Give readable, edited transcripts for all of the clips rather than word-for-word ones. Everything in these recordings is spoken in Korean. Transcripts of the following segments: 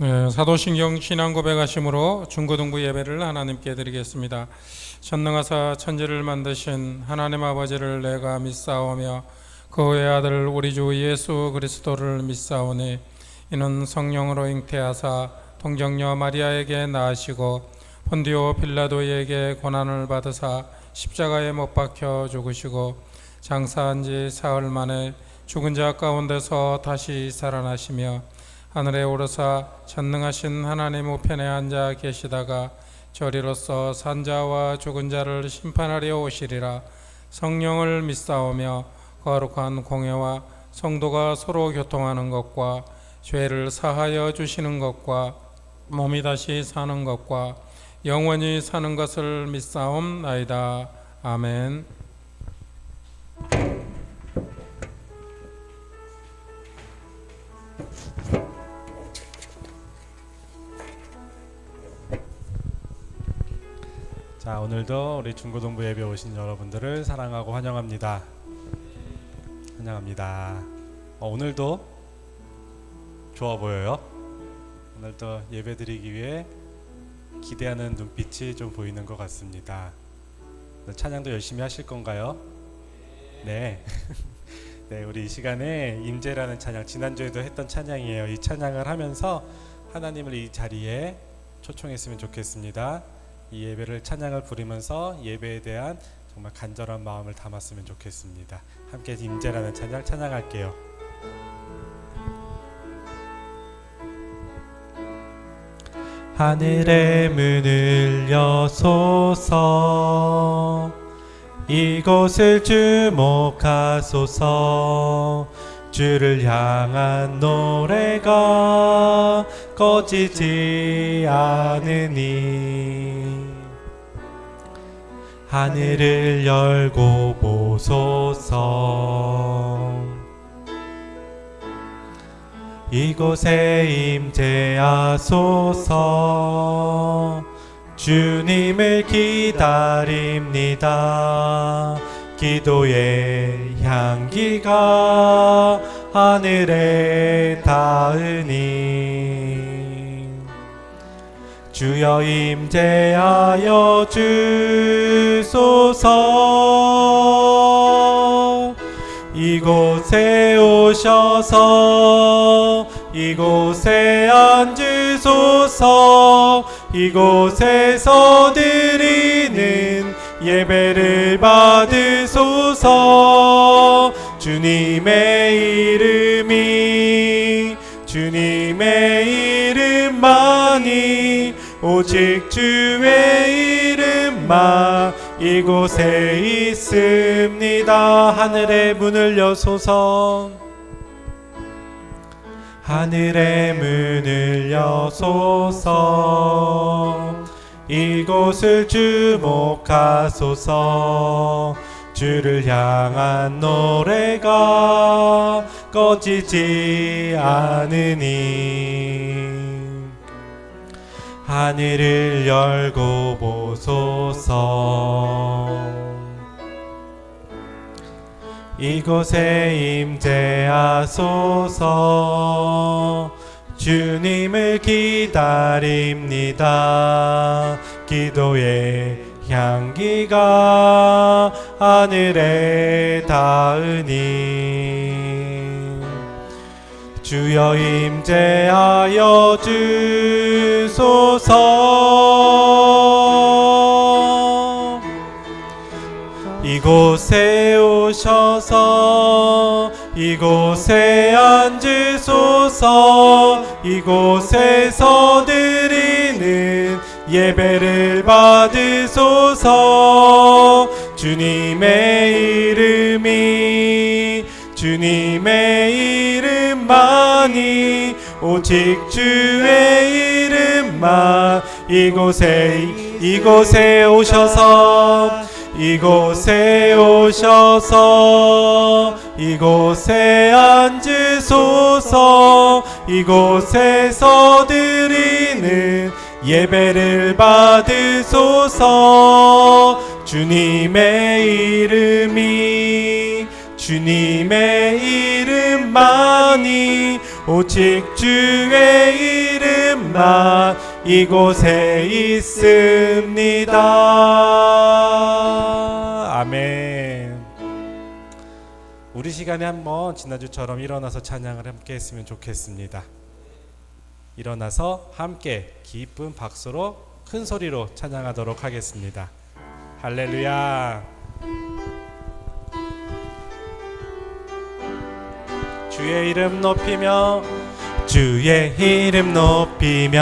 네, 사도신경 신앙 고백하심으로 중고등부 예배를 하나님께 드리겠습니다. 전능하사 천지를 만드신 하나님 아버지를 내가 믿사오며 그 후의 아들 우리 주 예수 그리스도를 믿사오니 이는 성령으로 잉태하사 동정녀 마리아에게 낳으시고 본디오 빌라도에게 고난을 받으사 십자가에 못 박혀 죽으시고 장사한 지 사흘 만에 죽은 자 가운데서 다시 살아나시며 하늘에 오르사 전능하신 하나님 우편에 앉아 계시다가 저리로서 산자와 죽은 자를 심판하려 오시리라. 성령을 믿사오며 거룩한 공회와 성도가 서로 교통하는 것과 죄를 사하여 주시는 것과 몸이 다시 사는 것과 영원히 사는 것을 믿사옵나이다. 아멘. 자, 오늘도 우리 중고등부 예배 오신 여러분들을 사랑하고 환영합니다. 환영합니다. 오늘도 좋아 보여요. 오늘도 예배 드리기 위해 기대하는 눈빛이 좀 보이는 것 같습니다. 찬양도 열심히 하실 건가요? 네. 네, 우리 이 시간에 임재라는 찬양, 지난주에도 했던 찬양이에요. 이 찬양을 하면서 하나님을 이 자리에 초청했으면 좋겠습니다. 이 예배를 찬양을 부르면서 예배에 대한 정말 간절한 마음을 담았으면 좋겠습니다. 함께 임재라는 찬양 찬양할게요. 하늘의 문을 여소서, 이곳을 주목하소서. 주를 향한 노래가 꺼지지 않으니 하늘을 열고 보소서. 이곳에 임재하소서. 주님을 기다립니다. 기도의 향기가 하늘에 닿으니 주여 임재하여 주소서. 이곳에 오셔서 이곳에 앉으소서. 이곳에서 드리는 예배를 받으소서. 주님의 이름이 주님의 이름만이 오직 주의 이름만 이곳에 있습니다. 하늘의 문을 여소서. 하늘의 문을 여소서. 이곳을 주목하소서. 주를 향한 노래가 꺼지지 않으니 하늘을 열고 보소서. 이곳에 임재하소서. 주님을 기다립니다. 기도의 향기가 하늘에 닿으니 주여 임재하여 주소서. 이곳에 오셔서 이곳에 앉으소서. 이곳에서 드리는 예배를 받으소서. 주님의 이름이 주님의 이름만이 오직 주의 이름만 이곳에 오셔서 이곳에 오셔서 이곳에 앉으소서. 이곳에서 드리는 예배를 받으소서. 주님의 이름이 주님의 이름만이 오직 주의 이름만 이곳에 있습니다. 아멘. 우리 시간에 한번 지난주처럼 일어나서 찬양을 함께 했으면 좋겠습니다. 일어나서 함께 기쁜 박수로 큰 소리로 찬양하도록 하겠습니다. 할렐루야. 주의 이름 높이며 주의 이름 높이며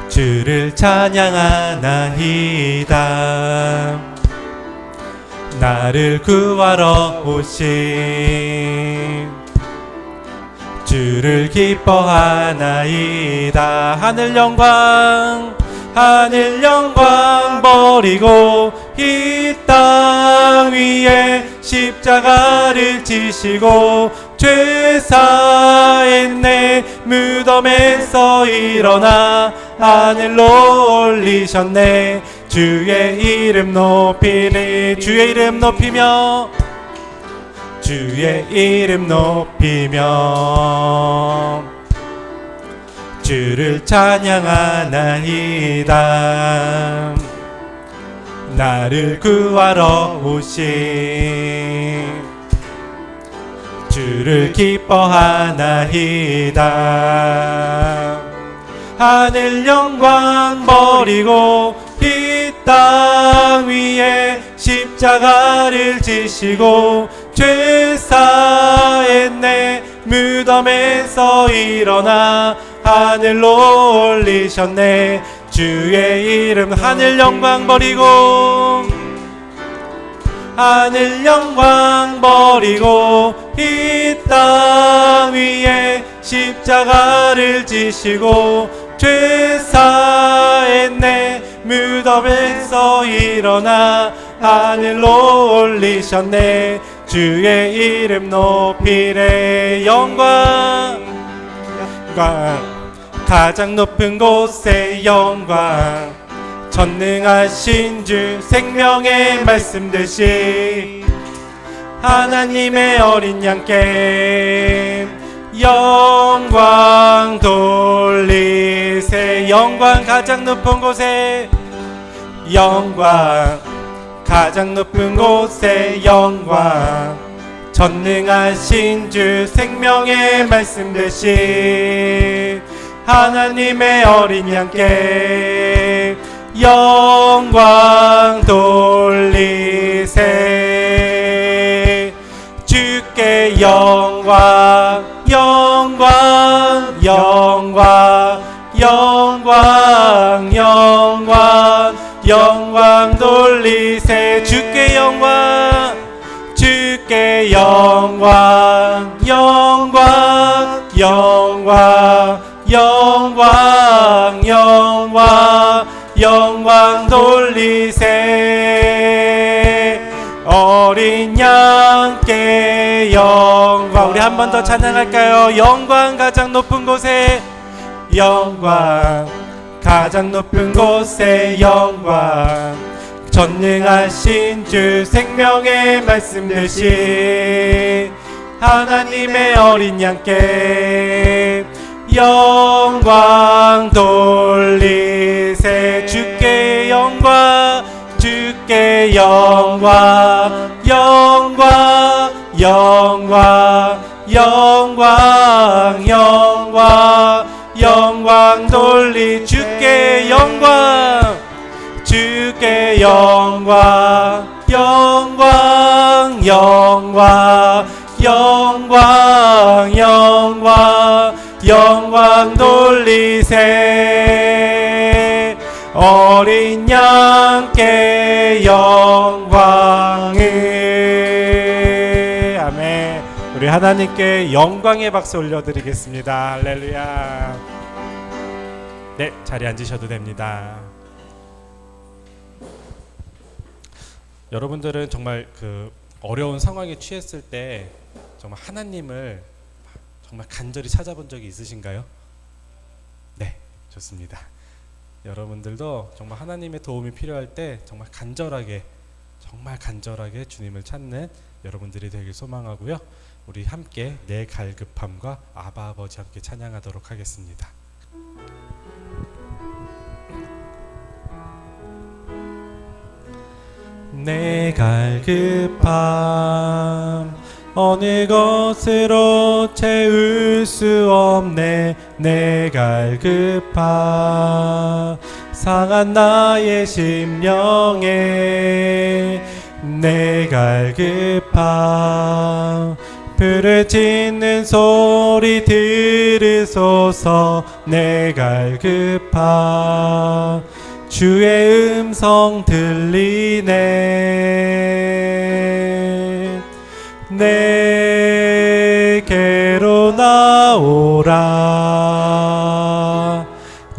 주를 찬양하나이다. 나를 구하러 오신 주를 기뻐하나이다. 하늘 영광 버리고 이 땅 위에 십자가를 지시고 죄 사했네. 무덤에서 일어나 하늘로 올리셨네. 주의 이름 높이리. 주의 이름 높이며 주의 이름 높이며 주를 찬양하나이다. 나를 구하러 오신 주를 기뻐하나이다. 하늘 영광 버리고 이 땅 위에 십자가를 지시고 죄 사했네. 무덤에서 일어나 하늘로 올리셨네. 주의 이름. 하늘 영광 버리고 하늘 영광 버리고 이 땅 위에 십자가를 지시고 죄 사했네. 무덤에서 일어나 하늘로 올리셨네. 주의 이름 높이래. 영광 가장 높은 곳에 영광 전능하신 주 생명의 말씀 되시 하나님의 어린 양께 영광 돌리세. 영광 가장 높은 곳에 영광 가장 높은 곳에 영광 전능하신 주 생명의 말씀 되시 하나님의 어린 양께 영광 돌리세. 주께 영광 영광 영광 영광 영광 영광 돌리세. 주께 영광 주께 영광 영광 영광 영광 영광 영광 돌리세. 어린 양께 영광. 우리 한 번 더 찬양할까요? 영광 가장 높은 곳에 영광 가장 높은 곳에 영광 전능하신 주 생명의 말씀 되신 하나님의 어린 양께 영광 돌리세. 주께 영광 주께 영광 영광 영광 영광 영광 영광 돌리. 주께 영광 주께 영광 영광 영광 영광 영광 영광 돌리세. 어린 양께 영광을. 아멘. 우리 하나님께 영광의 박수 올려드리겠습니다. 할렐루야. 네, 자리에 앉으셔도 됩니다. 여러분들은 정말 그 어려운 상황에 처했을 때 정말 하나님을 정말 간절히 찾아본 적이 있으신가요? 네, 좋습니다. 여러분들도 정말 하나님의 도움이 필요할 때 정말 간절하게 주님을 찾는 여러분들이 되길 소망하고요. 우리 함께 내 갈급함과 아바 아버지 함께 찬양하도록 하겠습니다. 내 갈급함 어느 것으로 채울 수 없네. 내 갈급함 상한 나의 심령에 내 갈급함 불을 짓는 소리 들으소서. 내 갈급함 주의 음성 들리네. 내게로 나오라.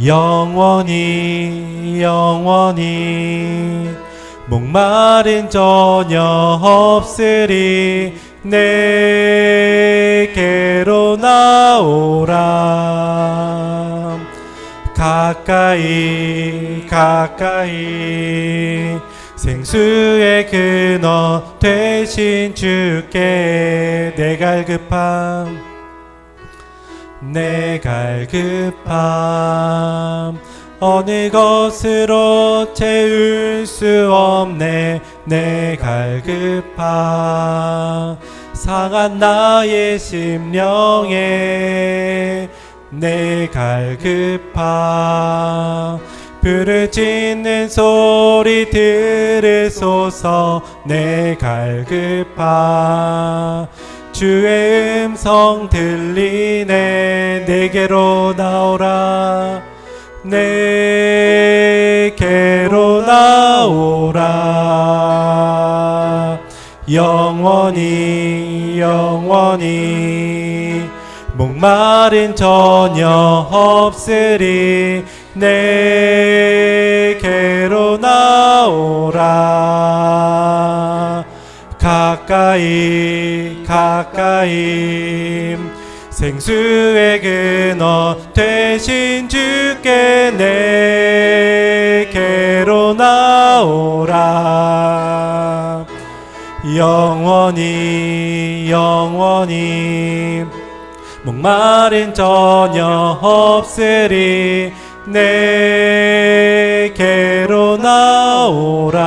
영원히 영원히 목마른 전혀 없으리. 내게로 나오라. 가까이 가까이 생수의 근원 되신 주께 내 갈급함 내 갈급함 어느 것으로 채울 수 없네. 내 갈급함 상한 나의 심령에 내 갈급함 불을 짓는 소리 들으소서. 내 갈급함 주의 음성 들리네. 내게로 나오라. 내게로 나오라. 영원히 영원히 목마른 전혀 없으리. 내게로 나오라. 가까이 가까이 생수의 근원 되신 주께 내게로 나오라. 영원히 영원히 목마른 전혀 없으리. 내게로 나오라.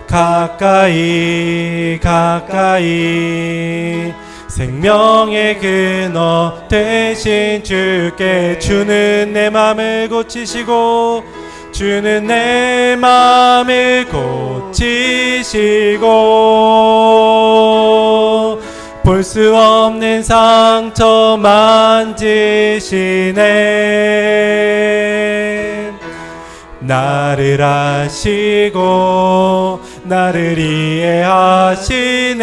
가까이 가까이 생명의 근원 되신 주께. 주는 내 맘을 고치시고 주는 내 맘을 고치시고 볼 수 없는 상처 만지시네. 나를 아시고 나를 이해하시네.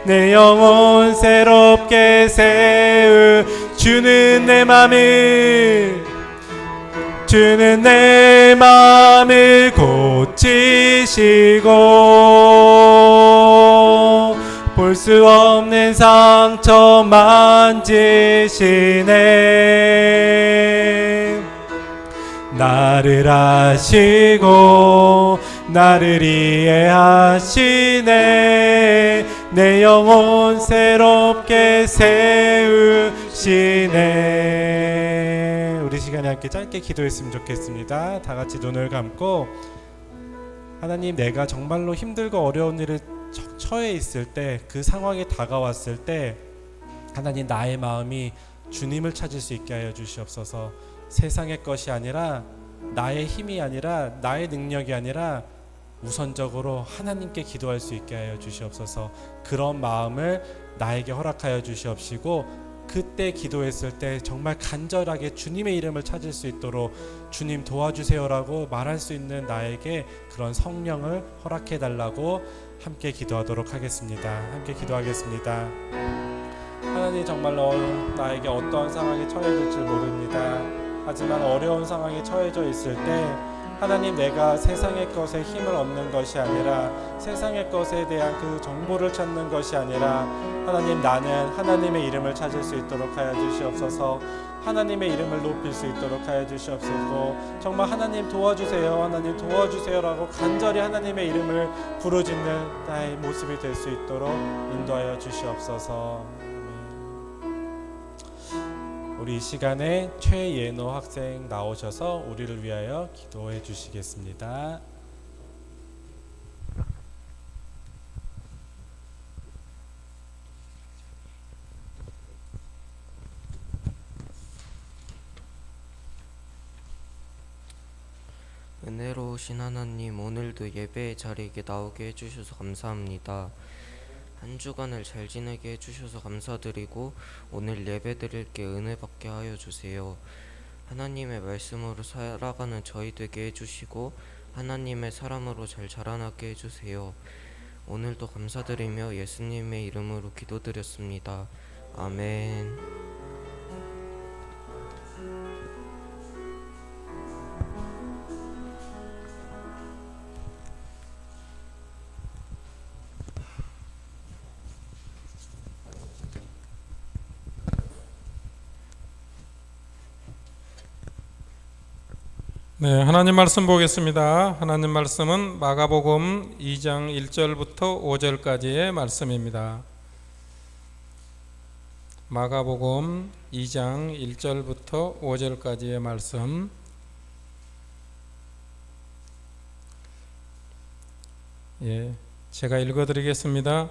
내 영혼 새롭게 세우 주는 내 맘을 고치시고 볼 수 없는 상처 만지시네. 나를 아시고 나를 이해하시네. 내 영혼 새롭게 세우시네. 우리 시간에 함께 짧게 기도했으면 좋겠습니다. 다 같이 눈을 감고 하나님, 내가 정말로 힘들고 어려운 일을 처해 있을 때, 그 상황에 다가왔을 때 하나님, 나의 마음이 주님을 찾을 수 있게 하여 주시옵소서. 세상의 것이 아니라, 나의 힘이 아니라, 나의 능력이 아니라 우선적으로 하나님께 기도할 수 있게 하여 주시옵소서. 그런 마음을 나에게 허락하여 주시옵시고, 그때 기도했을 때 정말 간절하게 주님의 이름을 찾을 수 있도록 주님 도와주세요라고 말할 수 있는 나에게 그런 성령을 허락해 달라고 함께 기도하도록 하겠습니다. 함께 기도하겠습니다. 하나님, 정말로 나에게 어떠한 상황에 처해질지 모릅니다. 하지만 어려운 상황에 처해져 있을 때 하나님, 내가 세상의 것에 힘을 얻는 것이 아니라 세상의 것에 대한 그 정보를 찾는 것이 아니라 하나님, 나는 하나님의 이름을 찾을 수 있도록 하여 주시옵소서. 하나님의 이름을 높일 수 있도록 하여 주시옵소서. 정말 하나님 도와주세요, 하나님 도와주세요라고 간절히 하나님의 이름을 부르짖는 나의 모습이 될 수 있도록 인도하여 주시옵소서. 우리 이 시간에 최예노 학생 나오셔서 우리를 위하여 기도해 주시겠습니다. 은혜로우신 하나님, 오늘도 예배의 자리에 나오게 해주셔서 감사합니다. 한 주간을 잘 지내게 해주셔서 감사드리고 오늘 예배 드릴 게 은혜 받게 하여 주세요. 하나님의 말씀으로 살아가는 저희 되게 해주시고 하나님의 사람으로 잘 자라나게 해주세요. 오늘도 감사드리며 예수님의 이름으로 기도드렸습니다. 아멘. 네, 하나님 말씀 보겠습니다. 하나님 말씀은 마가복음 2장 1절부터 5절까지의 말씀입니다. 마가복음 2장 1절부터 5절까지의 말씀. 제가 읽어드리겠습니다.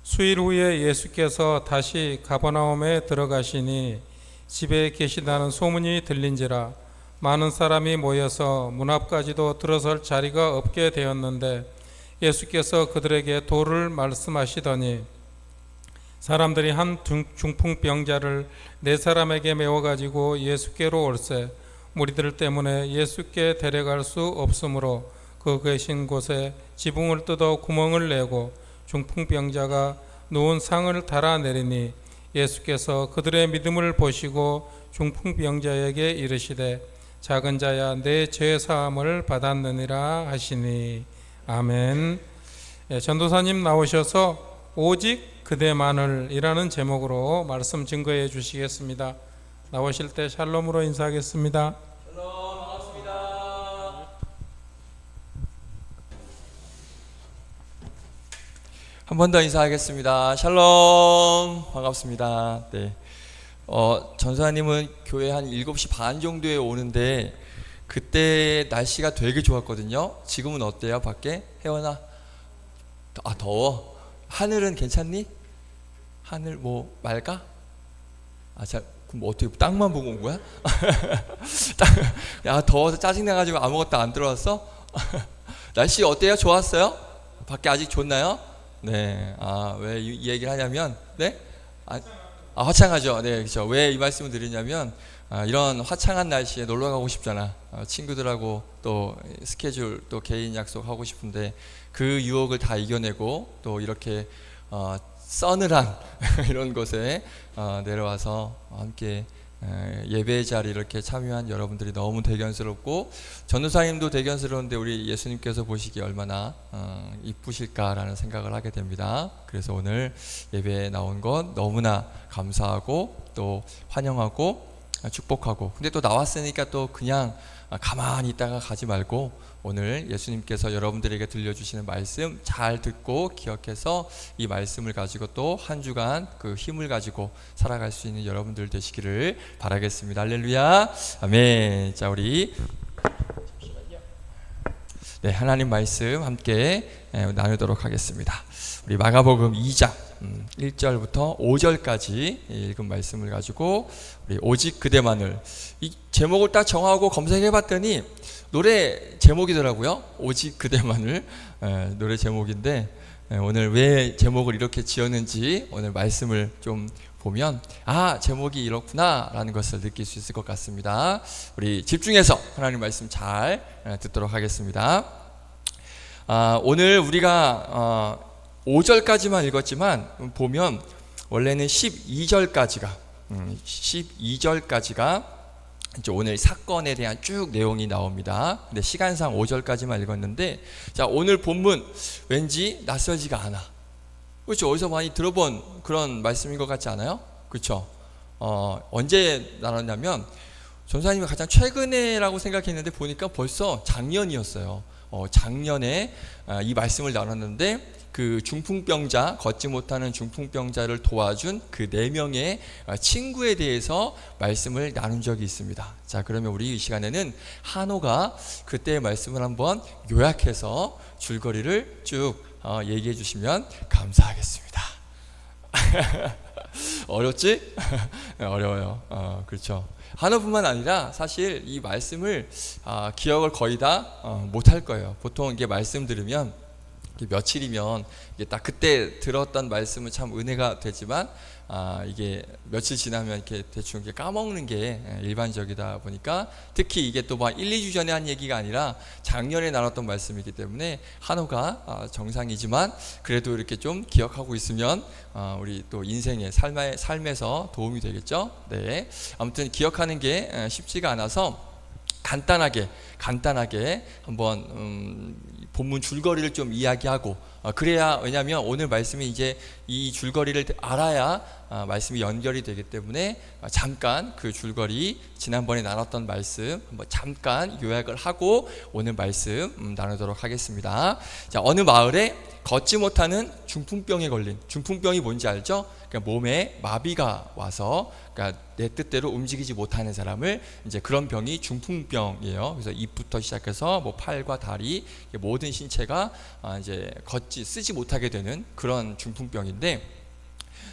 수일 후에 예수께서 다시 가버나움에 들어가시니 집에 계시다는 소문이 들린지라 많은 사람이 모여서 문 앞까지도 들어설 자리가 없게 되었는데 예수께서 그들에게 도를 말씀하시더니 사람들이 한 중풍병자를 4사람에게 메워가지고 예수께로 올세 무리들 때문에 예수께 데려갈 수 없으므로 그 계신 곳에 지붕을 뜯어 구멍을 내고 중풍병자가 누운 상을 달아내리니 예수께서 그들의 믿음을 보시고 중풍병자에게 이르시되 작은 자야, 내 죄 사함을 받았느니라 하시니. 아멘. 전도사님 나오셔서 오직 그대만을이라는 제목으로 말씀 증거해 주시겠습니다. 나오실 때 샬롬으로 인사하겠습니다. 샬롬, 반갑습니다. 한 번 더 인사하겠습니다. 샬롬, 반갑습니다. 네. 전사님은 교회 한 7시 반 정도에 오는데 그때 날씨가 되게 좋았거든요. 지금은 어때요? 밖에? 혜원아? 더워? 하늘은 괜찮니? 하늘 뭐 맑아? 그럼 어떻게 땅만 보고 온 거야? 야, 더워서 짜증나가지고 아무것도 안 들어왔어? 날씨 어때요? 좋았어요? 밖에 아직 좋나요? 네. 왜 이 얘기를 하냐면, 네? 화창하죠. 네, 그렇죠. 왜 이 말씀을 드리냐면 이런 화창한 날씨에 놀러 가고 싶잖아. 친구들하고 또 스케줄 또 개인 약속 하고 싶은데 그 유혹을 다 이겨내고 또 이렇게 서늘한 이런 곳에 내려와서 함께 예배의 자리 이렇게 참여한 여러분들이 너무 대견스럽고 전도사님도 대견스러운데 우리 예수님께서 보시기 얼마나 이쁘실까라는 생각을 하게 됩니다. 그래서 오늘 예배에 나온 것 너무나 감사하고 또 환영하고 축복하고, 근데 또 나왔으니까 또 그냥 가만히 있다가 가지 말고 오늘 예수님께서 여러분들에게 들려주시는 말씀 잘 듣고 기억해서 이 말씀을 가지고 또 한 주간 그 힘을 가지고 살아갈 수 있는 여러분들 되시기를 바라겠습니다. 할렐루야, 아멘. 자, 우리 네, 하나님 말씀 함께 나누도록 하겠습니다. 우리 마가복음 2장 1절부터 5절까지 읽은 말씀을 가지고 우리 오직 그대만을, 이 제목을 딱 정하고 검색해 봤더니 노래 제목이더라고요. 오직 그대만을. 노래 제목인데 오늘 왜 제목을 이렇게 지었는지 오늘 말씀을 좀 보면 제목이 이렇구나 라는 것을 느낄 수 있을 것 같습니다. 우리 집중해서 하나님 말씀 잘 듣도록 하겠습니다. 오늘 우리가 5절까지만 읽었지만 보면 원래는 12절까지가 이제 오늘 사건에 대한 쭉 내용이 나옵니다. 근데 시간상 5절까지만 읽었는데, 자, 오늘 본문 왠지 낯설지가 않아. 그렇죠? 어디서 많이 들어본 그런 말씀인 것 같지 않아요? 그렇죠? 언제 나눴냐면 전사님이 가장 최근에라고 생각했는데 보니까 벌써 작년이었어요. 작년에 이 말씀을 나눴는데, 그 중풍병자, 걷지 못하는 중풍병자를 도와준 그 4명의 친구에 대해서 말씀을 나눈 적이 있습니다. 자, 그러면 우리 이 시간에는 한호가 그때의 말씀을 한번 요약해서 줄거리를 쭉 얘기해 주시면 감사하겠습니다. 어렵지? 어려워요. 그렇죠. 한호뿐만 아니라 사실 이 말씀을 기억을 거의 다 못할 거예요. 보통 이게 말씀 들으면 며칠이면 이게 딱 그때 들었던 말씀은 참 은혜가 되지만 이게 며칠 지나면 이렇게 대충 이렇게 까먹는 게 일반적이다 보니까, 특히 이게 또 막 1, 2주 전에 한 얘기가 아니라 작년에 나눴던 말씀이기 때문에 한호가 정상이지만 그래도 이렇게 좀 기억하고 있으면 우리 또 인생의 삶에서 도움이 되겠죠. 네. 아무튼 기억하는 게 쉽지가 않아서 간단하게 한번 본문 줄거리를 좀 이야기하고, 그래야, 왜냐하면 오늘 말씀이 이제 이 줄거리를 알아야 말씀이 연결이 되기 때문에 잠깐 그 줄거리, 지난번에 나눴던 말씀 한번 잠깐 요약을 하고 오늘 말씀 나누도록 하겠습니다. 자, 어느 마을에 걷지 못하는 중풍병에 걸린, 중풍병이 뭔지 알죠? 그러니까 몸에 마비가 와서, 그러니까 내 뜻대로 움직이지 못하는 사람을, 이제 그런 병이 중풍병이에요. 그래서 입부터 시작해서 뭐 팔과 다리, 모든 신체가 이제 쓰지 못하게 되는 그런 중풍병인데,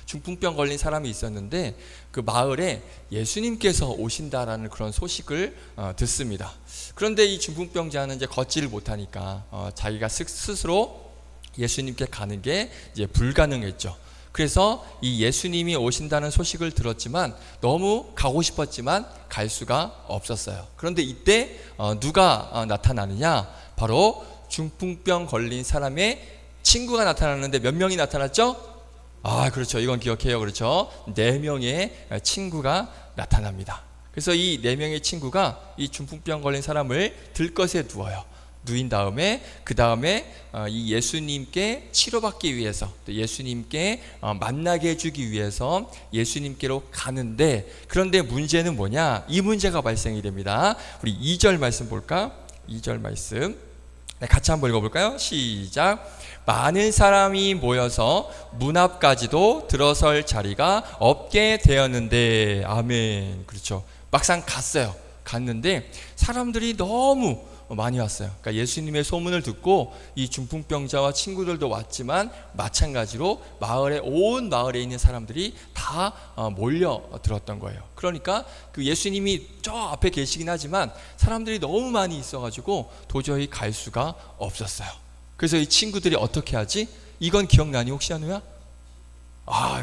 중풍병 걸린 사람이 있었는데 그 마을에 예수님께서 오신다라는 그런 소식을 듣습니다. 그런데 이 중풍병자는 이제 걷지를 못하니까 자기가 스스로 예수님께 가는 게 이제 불가능했죠. 그래서 이 예수님이 오신다는 소식을 들었지만 너무 가고 싶었지만 갈 수가 없었어요. 그런데 이때 누가 나타나느냐? 바로 중풍병 걸린 사람의 친구가 나타났는데 몇 명이 나타났죠? 그렇죠. 이건 기억해요. 그렇죠. 4명의 친구가 나타납니다. 그래서 이 4명의 친구가 이 중풍병 걸린 사람을 들것에 누워요. 누인 다음에 그 다음에 이 예수님께 치료받기 위해서, 또 예수님께 만나게 해주기 위해서 예수님께로 가는데, 그런데 문제는 뭐냐? 이 문제가 발생이 됩니다. 우리 2절 말씀 볼까? 2절 말씀 같이 한번 읽어볼까요? 시작. 많은 사람이 모여서 문 앞까지도 들어설 자리가 없게 되었는데, 아멘. 그렇죠. 막상 갔는데 사람들이 너무 많이 왔어요. 그러니까 예수님의 소문을 듣고 이 중풍병자와 친구들도 왔지만 마찬가지로 온 마을에 있는 사람들이 다 몰려 들었던 거예요. 그러니까 그 예수님이 저 앞에 계시긴 하지만 사람들이 너무 많이 있어가지고 도저히 갈 수가 없었어요. 그래서 이 친구들이 어떻게 하지? 이건 기억나니 혹시 한우야?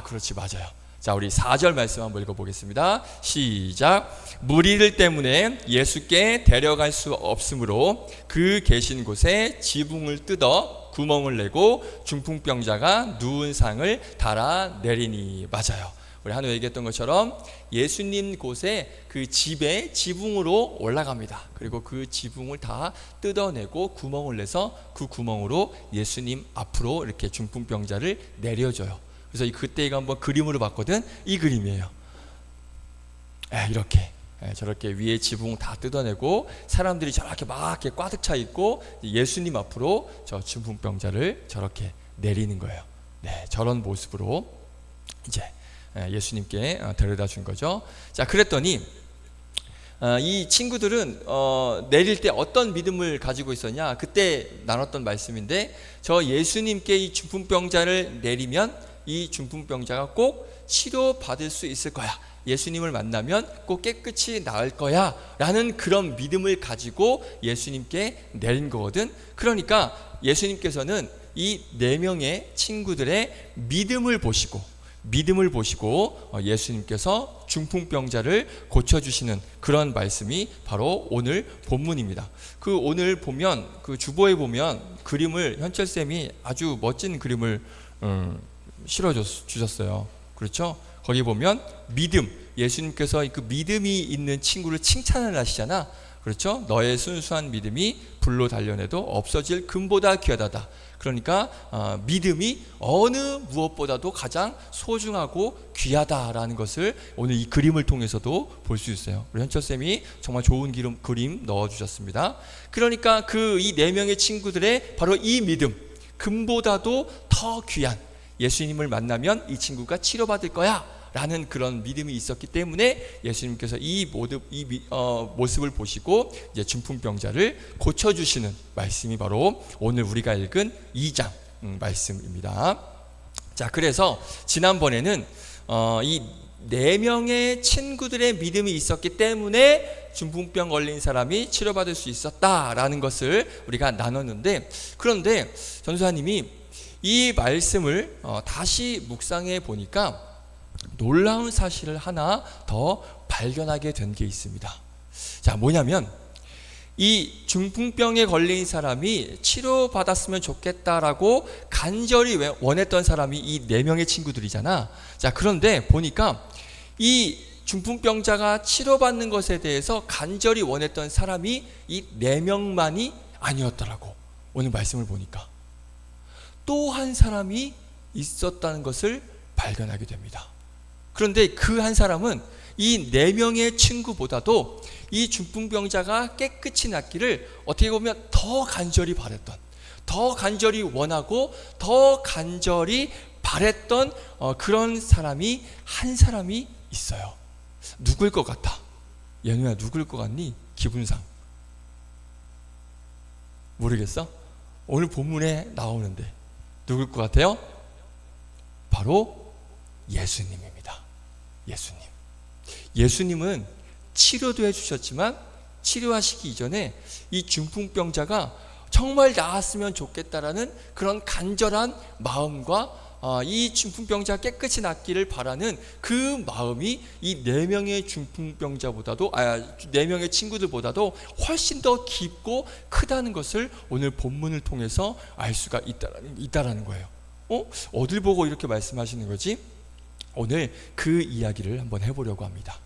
그렇지, 맞아요. 자, 우리 4절 말씀 한번 읽어보겠습니다. 시작. 무리들 때문에 예수께 데려갈 수 없으므로 그 계신 곳에 지붕을 뜯어 구멍을 내고 중풍병자가 누운 상을 달아내리니. 맞아요. 우리 한우 얘기했던 것처럼 예수님 곳에 그 집에 지붕으로 올라갑니다. 그리고 그 지붕을 다 뜯어내고 구멍을 내서 그 구멍으로 예수님 앞으로 이렇게 중풍병자를 내려줘요. 그래서 그때 이거 한번 그림으로 봤거든. 이 그림이에요. 이렇게 저렇게 위에 지붕 다 뜯어내고 사람들이 저렇게 막 이렇게 꽉 차 있고 예수님 앞으로 저 중풍병자를 저렇게 내리는 거예요. 네, 저런 모습으로 이제 예수님께 데려다 준 거죠. 자, 그랬더니 이 친구들은 내릴 때 어떤 믿음을 가지고 있었냐? 그때 나눴던 말씀인데, 저 예수님께 이 중풍병자를 내리면 이 중풍병자가 꼭 치료받을 수 있을 거야. 예수님을 만나면 꼭 깨끗이 나을 거야 라는 그런 믿음을 가지고 예수님께 내린 거거든. 그러니까 예수님께서는 이 4명의 친구들의 믿음을 보시고 예수님께서 중풍병자를 고쳐주시는 그런 말씀이 바로 오늘 본문입니다. 그 오늘 보면 그 주보에 보면 그림을 현철쌤이 아주 멋진 그림을 실어주셨어요. 그렇죠? 거기 보면 믿음, 예수님께서 그 믿음이 있는 친구를 칭찬을 하시잖아. 그렇죠? 너의 순수한 믿음이 불로 단련해도 없어질 금보다 귀하다. 그러니까 믿음이 어느 무엇보다도 가장 소중하고 귀하다라는 것을 오늘 이 그림을 통해서도 볼 수 있어요. 우리 현철쌤이 정말 좋은 그림 넣어주셨습니다. 그러니까 그 이 네 명의 친구들의 바로 이 믿음, 금보다도 더 귀한 예수님을 만나면 이 친구가 치료받을 거야 라는 그런 믿음이 있었기 때문에 예수님께서 이 모습을 보시고 이제 중풍병자를 고쳐주시는 말씀이 바로 오늘 우리가 읽은 2장 말씀입니다. 자, 그래서 지난번에는 이 4명의 친구들의 믿음이 있었기 때문에 중풍병 걸린 사람이 치료받을 수 있었다라는 것을 우리가 나눴는데, 그런데 전도사님이 이 말씀을 다시 묵상해 보니까 놀라운 사실을 하나 더 발견하게 된 게 있습니다. 자, 뭐냐면 이 중풍병에 걸린 사람이 치료받았으면 좋겠다라고 간절히 원했던 사람이 이 4명의 친구들이잖아. 자, 그런데 보니까 이 중풍병자가 치료받는 것에 대해서 간절히 원했던 사람이 이 4명만이 아니었더라고. 오늘 말씀을 보니까 또 한 사람이 있었다는 것을 발견하게 됩니다. 그런데 그 한 사람은 이 4명의 친구보다도 이 중풍병자가 깨끗이 낫기를 어떻게 보면 더 간절히 바랬던, 더 간절히 원하고 더 간절히 바랬던 그런 사람이 한 사람이 있어요. 누굴 것 같아? 연우야, 누굴 것 같니? 기분상 모르겠어? 오늘 본문에 나오는데 누굴 것 같아요? 바로 예수님입니다. 예수님. 예수님은 치료도 해주셨지만 치료하시기 이전에 이 중풍병자가 정말 나았으면 좋겠다라는 그런 간절한 마음과 이 중풍병자가 깨끗이 낫기를 바라는 그 마음이 이 4명의 중풍병자보다도 4명의 친구들보다도 훨씬 더 깊고 크다는 것을 오늘 본문을 통해서 알 수가 있다라는 거예요. 어딜 보고 이렇게 말씀하시는 거지? 오늘 그 이야기를 한번 해보려고 합니다.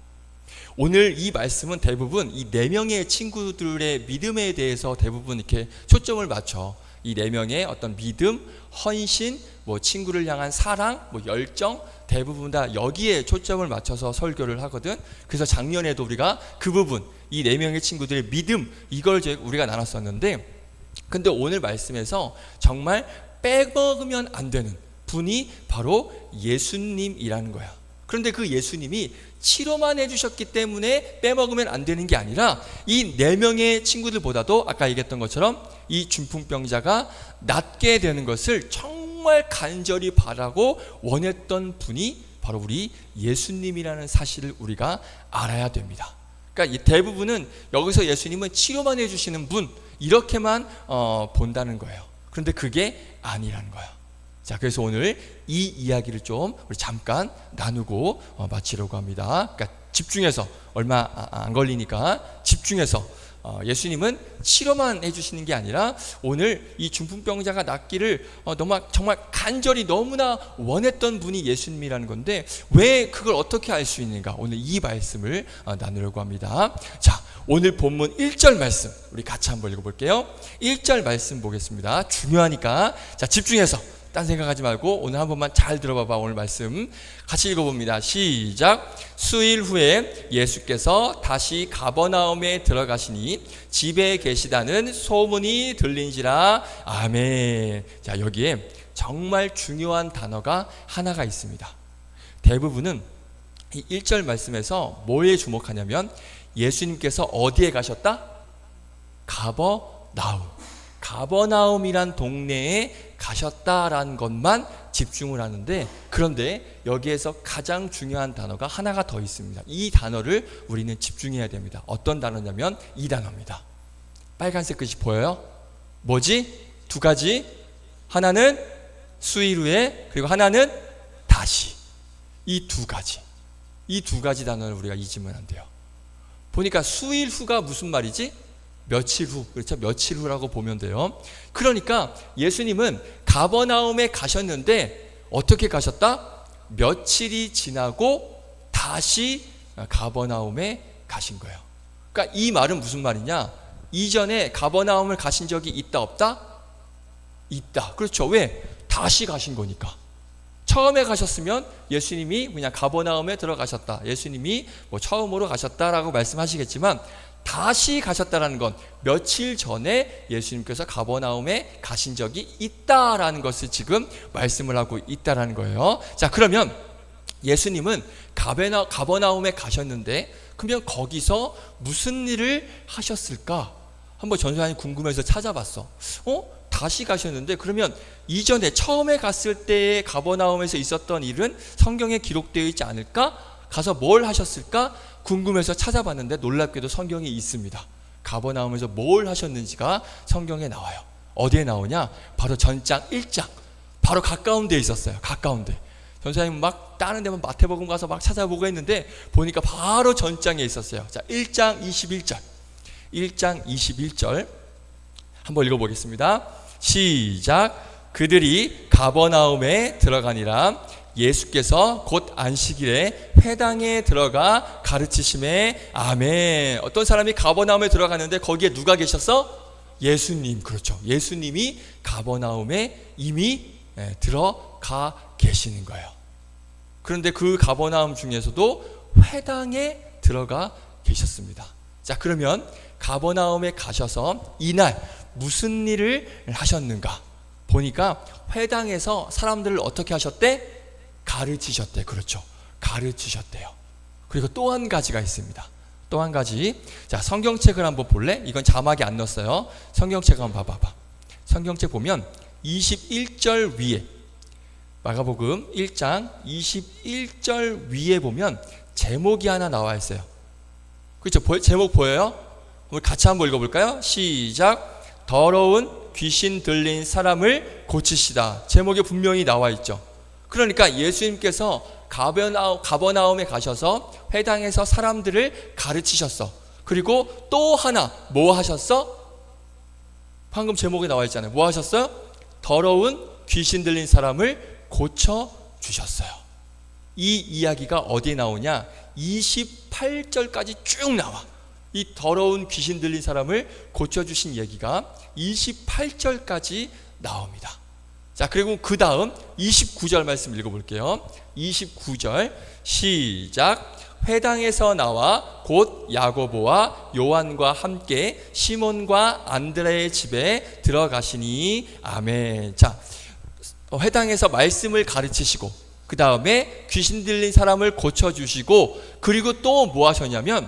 오늘 이 말씀은 대부분 이 4명의 친구들의 믿음에 대해서 대부분 이렇게 초점을 맞춰 이 4명의 어떤 믿음, 헌신, 친구를 향한 사랑, 열정, 대부분 다 여기에 초점을 맞춰서 설교를 하거든. 그래서 작년에도 우리가 그 부분, 이 4명의 친구들의 믿음, 이걸 우리가 나눴었는데, 근데 오늘 말씀에서 정말 빼먹으면 안 되는 분이 바로 예수님이라는 거야. 그런데 그 예수님이 치료만 해주셨기 때문에 빼먹으면 안 되는 게 아니라 이 4명의 친구들보다도 아까 얘기했던 것처럼 이 중풍병자가 낫게 되는 것을 정말 간절히 바라고 원했던 분이 바로 우리 예수님이라는 사실을 우리가 알아야 됩니다. 그러니까 대부분은 여기서 예수님은 치료만 해주시는 분 이렇게만 본다는 거예요. 그런데 그게 아니라는 거야. 자, 그래서 오늘 이 이야기를 좀 우리 잠깐 나누고 마치려고 합니다. 그러니까 집중해서, 얼마 안 걸리니까 집중해서 예수님은 치료만 해주시는 게 아니라 오늘 이 중풍병자가 낫기를 정말 간절히 너무나 원했던 분이 예수님이라는 건데 왜 그걸 어떻게 알 수 있는가? 오늘 이 말씀을 나누려고 합니다. 자, 오늘 본문 1절 말씀 우리 같이 한번 읽어볼게요. 1절 말씀 보겠습니다. 중요하니까 자, 집중해서 딴 생각하지 말고 오늘 한 번만 잘 들어봐봐. 오늘 말씀 같이 읽어봅니다. 시작. 수일 후에 예수께서 다시 가버나움에 들어가시니 집에 계시다는 소문이 들린지라. 아멘. 자, 여기에 정말 중요한 단어가 하나가 있습니다. 대부분은 이 1절 말씀에서 뭐에 주목하냐면 예수님께서 어디에 가셨다? 가버나움. 가버나움이란 동네에 가셨다라는 것만 집중을 하는데, 그런데 여기에서 가장 중요한 단어가 하나가 더 있습니다. 이 단어를 우리는 집중해야 됩니다. 어떤 단어냐면 이 단어입니다. 빨간색 글씨 보여요? 뭐지? 2가지. 하나는 수일 후에, 그리고 하나는 다시. 이 2가지. 이 2가지 단어를 우리가 잊으면 안 돼요. 보니까 수일 후가 무슨 말이지? 며칠 후, 그렇죠? 며칠 후라고 보면 돼요. 그러니까 예수님은 가버나움에 가셨는데 어떻게 가셨다? 며칠이 지나고 다시 가버나움에 가신 거예요. 그러니까 이 말은 무슨 말이냐? 이전에 가버나움을 가신 적이 있다 없다? 있다. 그렇죠. 왜? 다시 가신 거니까. 처음에 가셨으면 예수님이 그냥 가버나움에 들어가셨다, 예수님이 뭐 처음으로 가셨다라고 말씀하시겠지만, 다시 가셨다라는 건 며칠 전에 예수님께서 가버나움에 가신 적이 있다라는 것을 지금 말씀을 하고 있다라는 거예요. 자, 그러면 예수님은 가버나움에 가셨는데, 그러면 거기서 무슨 일을 하셨을까? 한번 전도사님 궁금해서 찾아봤어. 다시 가셨는데, 그러면 이전에 처음에 갔을 때의 가버나움에서 있었던 일은 성경에 기록되어 있지 않을까? 가서 뭘 하셨을까? 궁금해서 찾아봤는데 놀랍게도 성경에 있습니다. 가버나움에서 뭘 하셨는지가 성경에 나와요. 어디에 나오냐? 바로 전장 1장. 바로 가까운 데에 있었어요. 가까운 데. 전사님 막 다른 데만 마태복음 가서 막 찾아보고 했는데 보니까 바로 전장에 있었어요. 자, 1장 21절. 1장 21절 한번 읽어보겠습니다. 시작. 그들이 가버나움에 들어가니라. 예수께서 곧 안식일에 회당에 들어가 가르치심에 아멘. 어떤 사람이 가버나움에 들어갔는데 거기에 누가 계셨어? 예수님. 그렇죠. 예수님이 가버나움에 이미 들어가 계시는 거예요. 그런데 그 가버나움 중에서도 회당에 들어가 계셨습니다. 자, 그러면 가버나움에 가셔서 이날 무슨 일을 하셨는가 보니까 회당에서 사람들을 어떻게 하셨대? 가르치셨대. 그렇죠. 가르치셨대요. 그리고 또 한 가지가 있습니다. 또 한 가지. 자, 성경책을 한번 볼래? 이건 자막이 안 넣었어요. 성경책 한번 봐봐. 성경책 보면 21절 위에, 마가복음 1장 21절 위에 보면 제목이 하나 나와 있어요. 그렇죠? 제목 보여요? 우리 같이 한번 읽어볼까요? 시작. 더러운 귀신 들린 사람을 고치시다. 제목에 분명히 나와 있죠. 그러니까 예수님께서 가버나움에 가셔서 회당에서 사람들을 가르치셨어. 그리고 또 하나 뭐 하셨어? 방금 제목에 나와 있잖아요. 뭐 하셨어요? 더러운 귀신 들린 사람을 고쳐주셨어요. 이 이야기가 어디에 나오냐? 28절까지 쭉 나와. 이 더러운 귀신 들린 사람을 고쳐주신 얘기가 28절까지 나옵니다. 자, 그리고 그 다음 29절 말씀 읽어볼게요. 29절 시작. 회당에서 나와 곧 야고보와 요한과 함께 시몬과 안드레의 집에 들어가시니 아멘. 자, 회당에서 말씀을 가르치시고 그 다음에 귀신 들린 사람을 고쳐주시고, 그리고 또 뭐 하셨냐면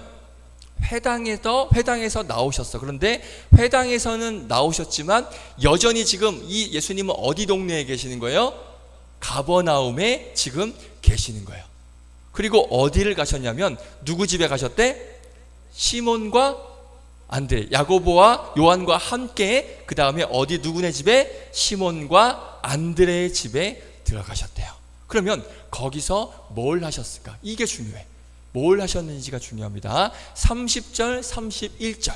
회당에서 나오셨어. 그런데 회당에서는 나오셨지만 여전히 지금 이 예수님은 어디 동네에 계시는 거예요? 가버나움에 지금 계시는 거예요. 그리고 어디를 가셨냐면 누구 집에 가셨대? 시몬과 안드레, 야고보와 요한과 함께 그 다음에 어디 누구네 집에? 시몬과 안드레의 집에 들어가셨대요. 그러면 거기서 뭘 하셨을까? 이게 중요해. 뭘 하셨는지가 중요합니다. 30절 31절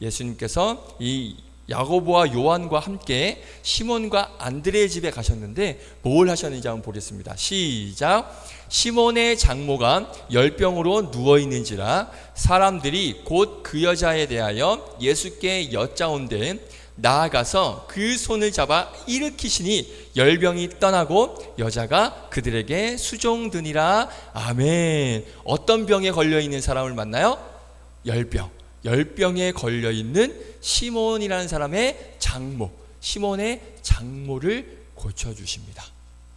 예수님께서 이 야고보와 요한과 함께 시몬과 안드레의 집에 가셨는데 뭘 하셨는지 한번 보겠습니다. 시작. 시몬의 장모가 열병으로 누워있는지라 사람들이 곧 그 여자에 대하여 예수께 여짜온데 나아가서 그 손을 잡아 일으키시니 열병이 떠나고 여자가 그들에게 수종드니라 아멘. 어떤 병에 걸려있는 사람을 만나요? 열병. 열병에 걸려있는 시몬이라는 사람의 장모, 시몬의 장모를 고쳐주십니다.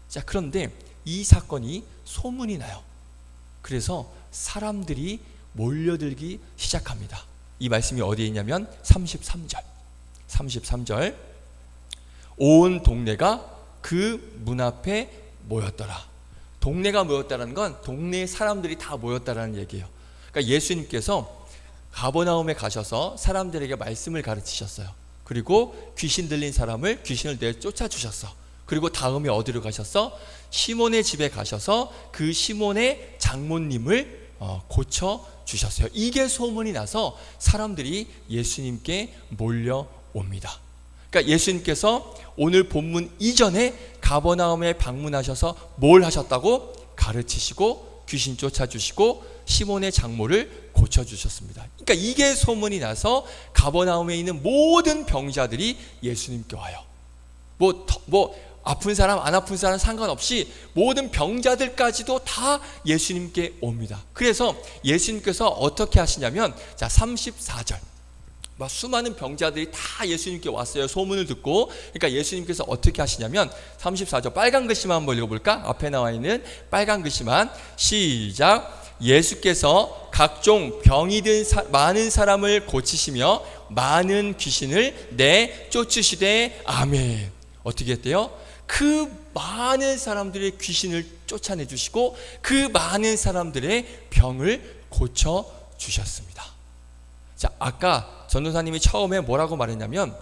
자, 그런데 이 사건이 소문이 나요. 그래서 사람들이 몰려들기 시작합니다. 이 말씀이 어디에 있냐면 33절 온 동네가 그 문 앞에 모였더라. 동네가 모였다는 건 동네 사람들이 다 모였다라는 얘기예요. 그러니까 예수님께서 가버나움에 가셔서 사람들에게 말씀을 가르치셨어요. 그리고 귀신 들린 사람을 귀신을 내쫓아 주셨어. 그리고 다음에 어디로 가셨어? 시몬의 집에 가셔서 그 시몬의 장모님을 고쳐 주셨어요. 이게 소문이 나서 사람들이 예수님께 몰려옵니다. 그러니까 예수님께서 오늘 본문 이전에 가버나움에 방문하셔서 뭘 하셨다고? 가르치시고 귀신 쫓아주시고 시몬의 장모를 고쳐주셨습니다. 그러니까 이게 소문이 나서 가버나움에 있는 모든 병자들이 예수님께 와요. 뭐 아픈 사람 안 아픈 사람 상관없이 모든 병자들까지도 다 예수님께 옵니다. 그래서 예수님께서 어떻게 하시냐면, 자 34절, 막 수많은 병자들이 다 예수님께 왔어요. 소문을 듣고. 그러니까 예수님께서 어떻게 하시냐면 34절 빨간 글씨만 한번 읽어볼까? 앞에 나와 있는 빨간 글씨만. 시작. 예수께서 각종 병이 든 많은 사람을 고치시며 많은 귀신을 내쫓으시되 아멘. 어떻게 했대요? 그 많은 사람들의 귀신을 쫓아내 주시고 그 많은 사람들의 병을 고쳐 주셨습니다. 자, 아까 전도사님이 처음에 뭐라고 말했냐면,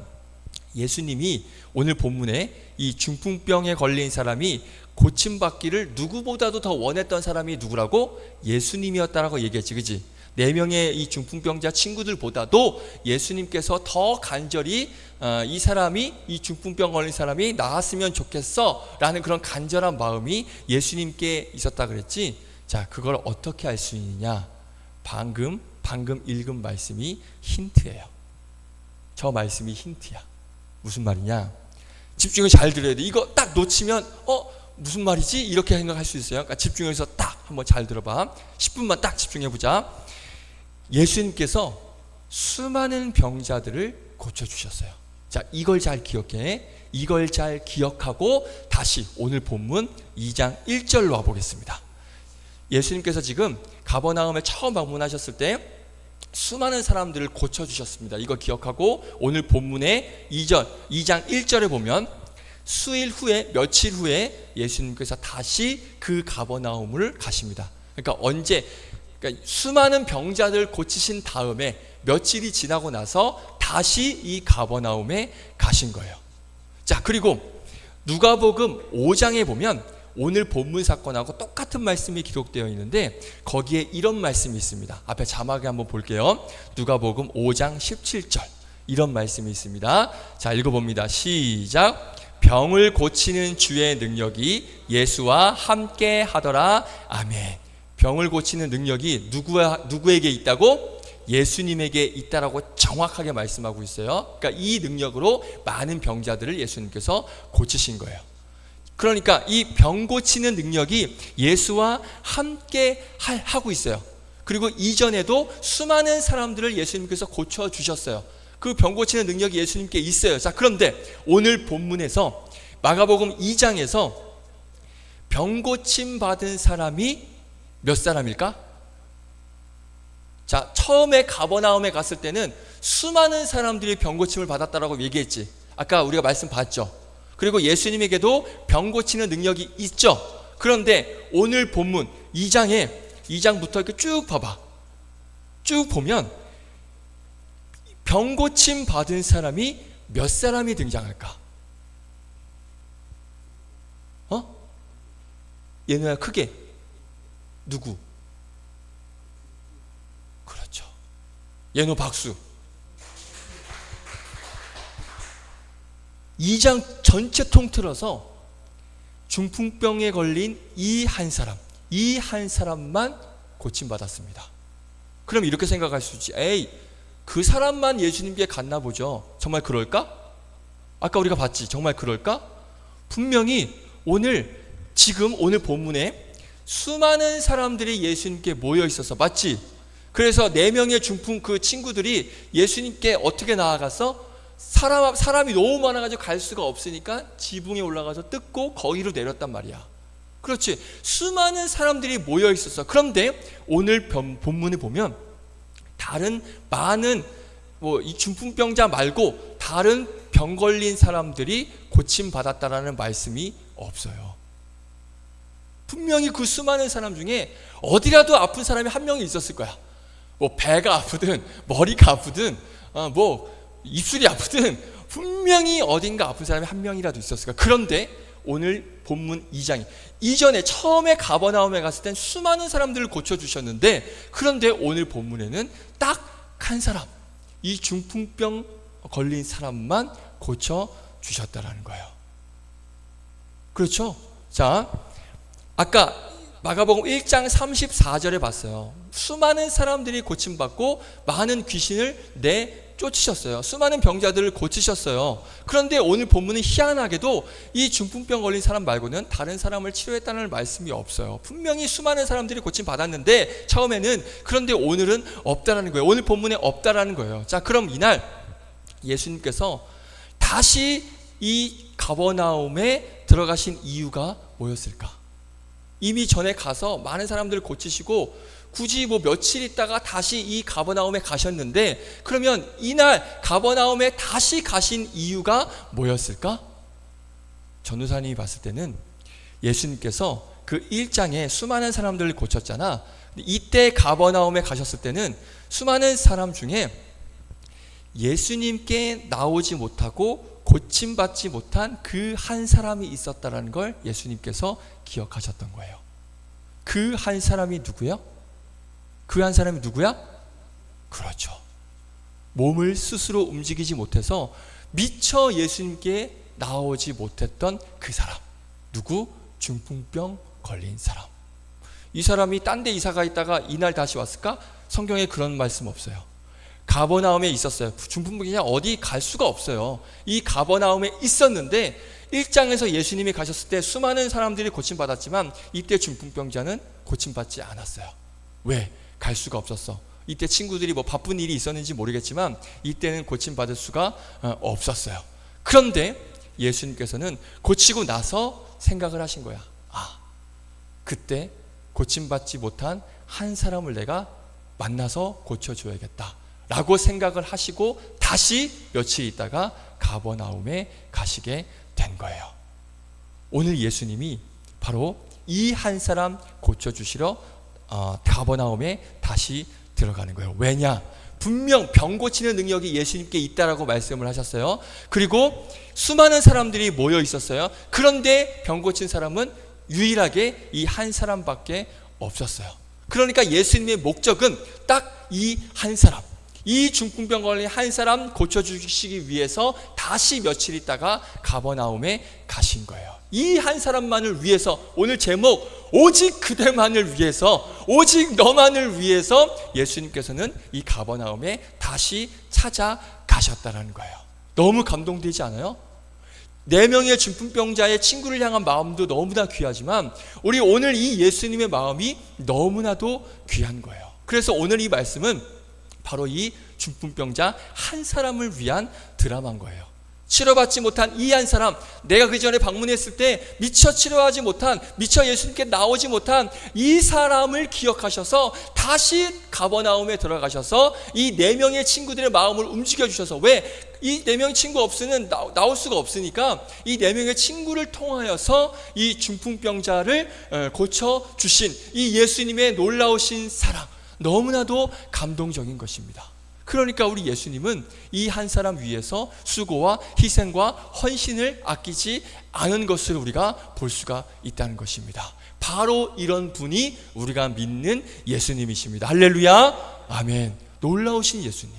예수님이 오늘 본문에 이 중풍병에 걸린 사람이 고침받기를 누구보다도 더 원했던 사람이 누구라고? 예수님이었다라고 얘기했지, 그지? 4명의 이 중풍병자 친구들보다도 예수님께서 더 간절히 이 사람이, 이 중풍병 걸린 사람이 나았으면 좋겠어 라는 그런 간절한 마음이 예수님께 있었다 그랬지. 자, 그걸 어떻게 알 수 있느냐? 방금 읽은 말씀이 힌트예요. 저 말씀이 힌트야. 무슨 말이냐? 집중을 잘 들어야 돼. 이거 딱 놓치면 무슨 말이지? 이렇게 생각할 수 있어요. 그러니까 집중해서 딱 한번 잘 들어봐. 10분만 딱 집중해보자. 예수님께서 수많은 병자들을 고쳐주셨어요. 자, 이걸 잘 기억해. 이걸 잘 기억하고 다시 오늘 본문 2장 1절로 와보겠습니다. 예수님께서 지금 가버나움에 처음 방문하셨을 때 수많은 사람들을 고쳐주셨습니다. 이거 기억하고 오늘 본문의 2장 1절에 보면 수일 후에, 며칠 후에 예수님께서 다시 그 가버나움을 가십니다. 그러니까 수많은 병자들 고치신 다음에 며칠이 지나고 나서 다시 이 가버나움에 가신 거예요. 자, 그리고 누가복음 5장에 보면 오늘 본문 사건하고 똑같은 말씀이 기록되어 있는데 거기에 이런 말씀이 있습니다. 앞에 자막에 한번 볼게요. 누가복음 5장 17절 이런 말씀이 있습니다. 자, 읽어봅니다. 시작. 병을 고치는 주의 능력이 예수와 함께 하더라. 아멘. 병을 고치는 능력이 누구에게 있다고? 예수님에게 있다라고 정확하게 말씀하고 있어요. 그러니까 이 능력으로 많은 병자들을 예수님께서 고치신 거예요. 그러니까 이 병 고치는 능력이 예수와 함께 하고 있어요. 그리고 이전에도 수많은 사람들을 예수님께서 고쳐주셨어요. 그 병 고치는 능력이 예수님께 있어요. 자, 그런데 오늘 본문에서 마가복음 2장에서 병 고침 받은 사람이 몇 사람일까? 자, 처음에 가버나움에 갔을 때는 수많은 사람들이 병 고침을 받았다라고 얘기했지. 아까 우리가 말씀 봤죠. 그리고 예수님에게도 병 고치는 능력이 있죠. 그런데 오늘 본문 2장부터 이렇게 쭉 봐봐. 쭉 보면 병 고침 받은 사람이 몇 사람이 등장할까? 얘네야 크게 누구? 그렇죠. 예노 박수. 2장 전체 통틀어서 중풍병에 걸린 이 한 사람만 고침받았습니다. 그럼 이렇게 생각할 수 있지. 에이, 그 사람만 예수님께 갔나 보죠. 정말 그럴까? 아까 우리가 봤지. 정말 그럴까? 분명히 지금 오늘 본문에 수많은 사람들이 예수님께 모여 있어서, 맞지? 그래서 4명의 중풍 그 친구들이 예수님께 어떻게 나아가서 사람이 너무 많아가지고 갈 수가 없으니까 지붕에 올라가서 뜯고 거기로 내렸단 말이야. 그렇지. 수많은 사람들이 모여 있었어. 그런데 오늘 본문에 보면 다른 많은 이 중풍병자 말고 다른 병 걸린 사람들이 고침받았다라는 말씀이 없어요. 분명히 그 수많은 사람 중에 어디라도 아픈 사람이 한 명이 있었을 거야. 배가 아프든 머리가 아프든 입술이 아프든 분명히 어딘가 아픈 사람이 한 명이라도 있었을 거야. 그런데 오늘 본문 2장이 이전에 처음에 가버나움에 갔을 땐 수많은 사람들을 고쳐주셨는데, 그런데 오늘 본문에는 딱 한 사람, 이 중풍병 걸린 사람만 고쳐주셨다라는 거예요. 그렇죠? 자, 아까 마가복음 1장 34절에 봤어요. 수많은 사람들이 고침받고 많은 귀신을 내쫓으셨어요. 수많은 병자들을 고치셨어요. 그런데 오늘 본문은 희한하게도 이 중풍병 걸린 사람 말고는 다른 사람을 치료했다는 말씀이 없어요. 분명히 수많은 사람들이 고침받았는데 처음에는, 그런데 오늘은 없다라는 거예요. 오늘 본문에 없다라는 거예요. 자, 그럼 이날 예수님께서 다시 이 가버나움에 들어가신 이유가 뭐였을까? 이미 전에 가서 많은 사람들을 고치시고 굳이 뭐 며칠 있다가 다시 이 가버나움에 가셨는데, 그러면 이날 가버나움에 다시 가신 이유가 뭐였을까? 전도사님이 봤을 때는 예수님께서 그 1장에 수많은 사람들을 고쳤잖아. 이때 가버나움에 가셨을 때는 수많은 사람 중에 예수님께 나오지 못하고 고침받지 못한 그 한 사람이 있었다는 걸 예수님께서 기억하셨던 거예요. 그 한 사람이 누구요? 그 한 사람이 누구야? 그렇죠. 몸을 스스로 움직이지 못해서 미처 예수님께 나오지 못했던 그 사람. 누구? 중풍병 걸린 사람. 이 사람이 딴 데 이사가 있다가 이날 다시 왔을까? 성경에 그런 말씀 없어요. 가버나움에 있었어요. 중풍병이 어디 갈 수가 없어요. 이 가버나움에 있었는데 1장에서 예수님이 가셨을 때 수많은 사람들이 고침받았지만 이때 중풍병자는 고침받지 않았어요. 왜? 갈 수가 없었어. 이때 친구들이 뭐 바쁜 일이 있었는지 모르겠지만 이때는 고침받을 수가 없었어요. 그런데 예수님께서는 고치고 나서 생각을 하신 거야. 아, 그때 고침받지 못한 한 사람을 내가 만나서 고쳐줘야겠다 라고 생각을 하시고 다시 며칠 있다가 가버나움에 가시게 된 거예요. 오늘 예수님이 바로 이 한 사람 고쳐주시러 가버나움에 다시 들어가는 거예요. 왜냐? 분명 병 고치는 능력이 예수님께 있다라고 말씀을 하셨어요. 그리고 수많은 사람들이 모여 있었어요. 그런데 병 고친 사람은 유일하게 이 한 사람밖에 없었어요. 그러니까 예수님의 목적은 딱 이 한 사람, 이 중풍병 걸린 한 사람 고쳐주시기 위해서 다시 며칠 있다가 가버나움에 가신 거예요. 이 한 사람만을 위해서, 오늘 제목 오직 그대만을 위해서, 오직 너만을 위해서 예수님께서는 이 가버나움에 다시 찾아가셨다는 거예요. 너무 감동되지 않아요? 4명의 중풍병자의 친구를 향한 마음도 너무나 귀하지만 우리 오늘 이 예수님의 마음이 너무나도 귀한 거예요. 그래서 오늘 이 말씀은 바로 이 중풍병자 한 사람을 위한 드라마인 거예요. 치료받지 못한 이 한 사람, 내가 그 전에 방문했을 때 미처 치료하지 못한, 미처 예수님께 나오지 못한 이 사람을 기억하셔서 다시 가버나움에 들어가셔서 이 4명의 친구들의 마음을 움직여 주셔서, 왜? 이 4명의 친구 없으면 나올 수가 없으니까 이 4명의 친구를 통하여서 이 중풍병자를 고쳐주신 이 예수님의 놀라우신 사랑, 너무나도 감동적인 것입니다. 그러니까 우리 예수님은 이 한 사람 위해서 수고와 희생과 헌신을 아끼지 않은 것을 우리가 볼 수가 있다는 것입니다. 바로 이런 분이 우리가 믿는 예수님이십니다. 할렐루야, 아멘. 놀라우신 예수님,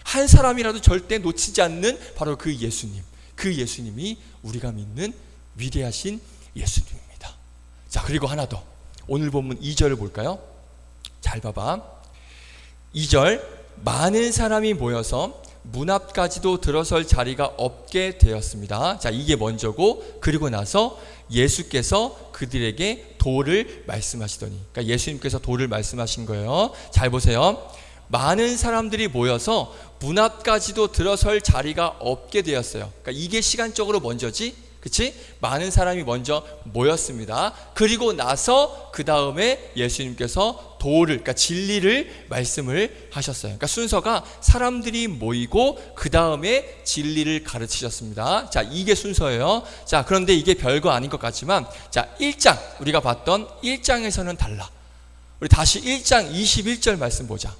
한 사람이라도 절대 놓치지 않는 바로 그 예수님, 그 예수님이 우리가 믿는 위대하신 예수님입니다. 자, 그리고 하나 더, 오늘 본문 2절을 볼까요? 잘 봐봐. 2절, 많은 사람이 모여서 문 앞까지도 들어설 자리가 없게 되었습니다. 자, 이게 먼저고, 그리고 나서 예수께서 그들에게 도를 말씀하시더니, 그러니까 예수님께서 도를 말씀하신 거예요. 잘 보세요. 많은 사람들이 모여서 문 앞까지도 들어설 자리가 없게 되었어요. 그러니까 이게 시간적으로 먼저지, 그치? 많은 사람이 먼저 모였습니다. 그리고 나서 그 다음에 예수님께서 도를, 그러니까 진리를 말씀을 하셨어요. 그러니까 순서가 사람들이 모이고 그 다음에 진리를 가르치셨습니다. 자, 이게 순서예요. 자, 그런데 이게 별거 아닌 것 같지만, 자, 1장, 우리가 봤던 1장에서는 달라. 우리 다시 1장 21절 말씀 보자.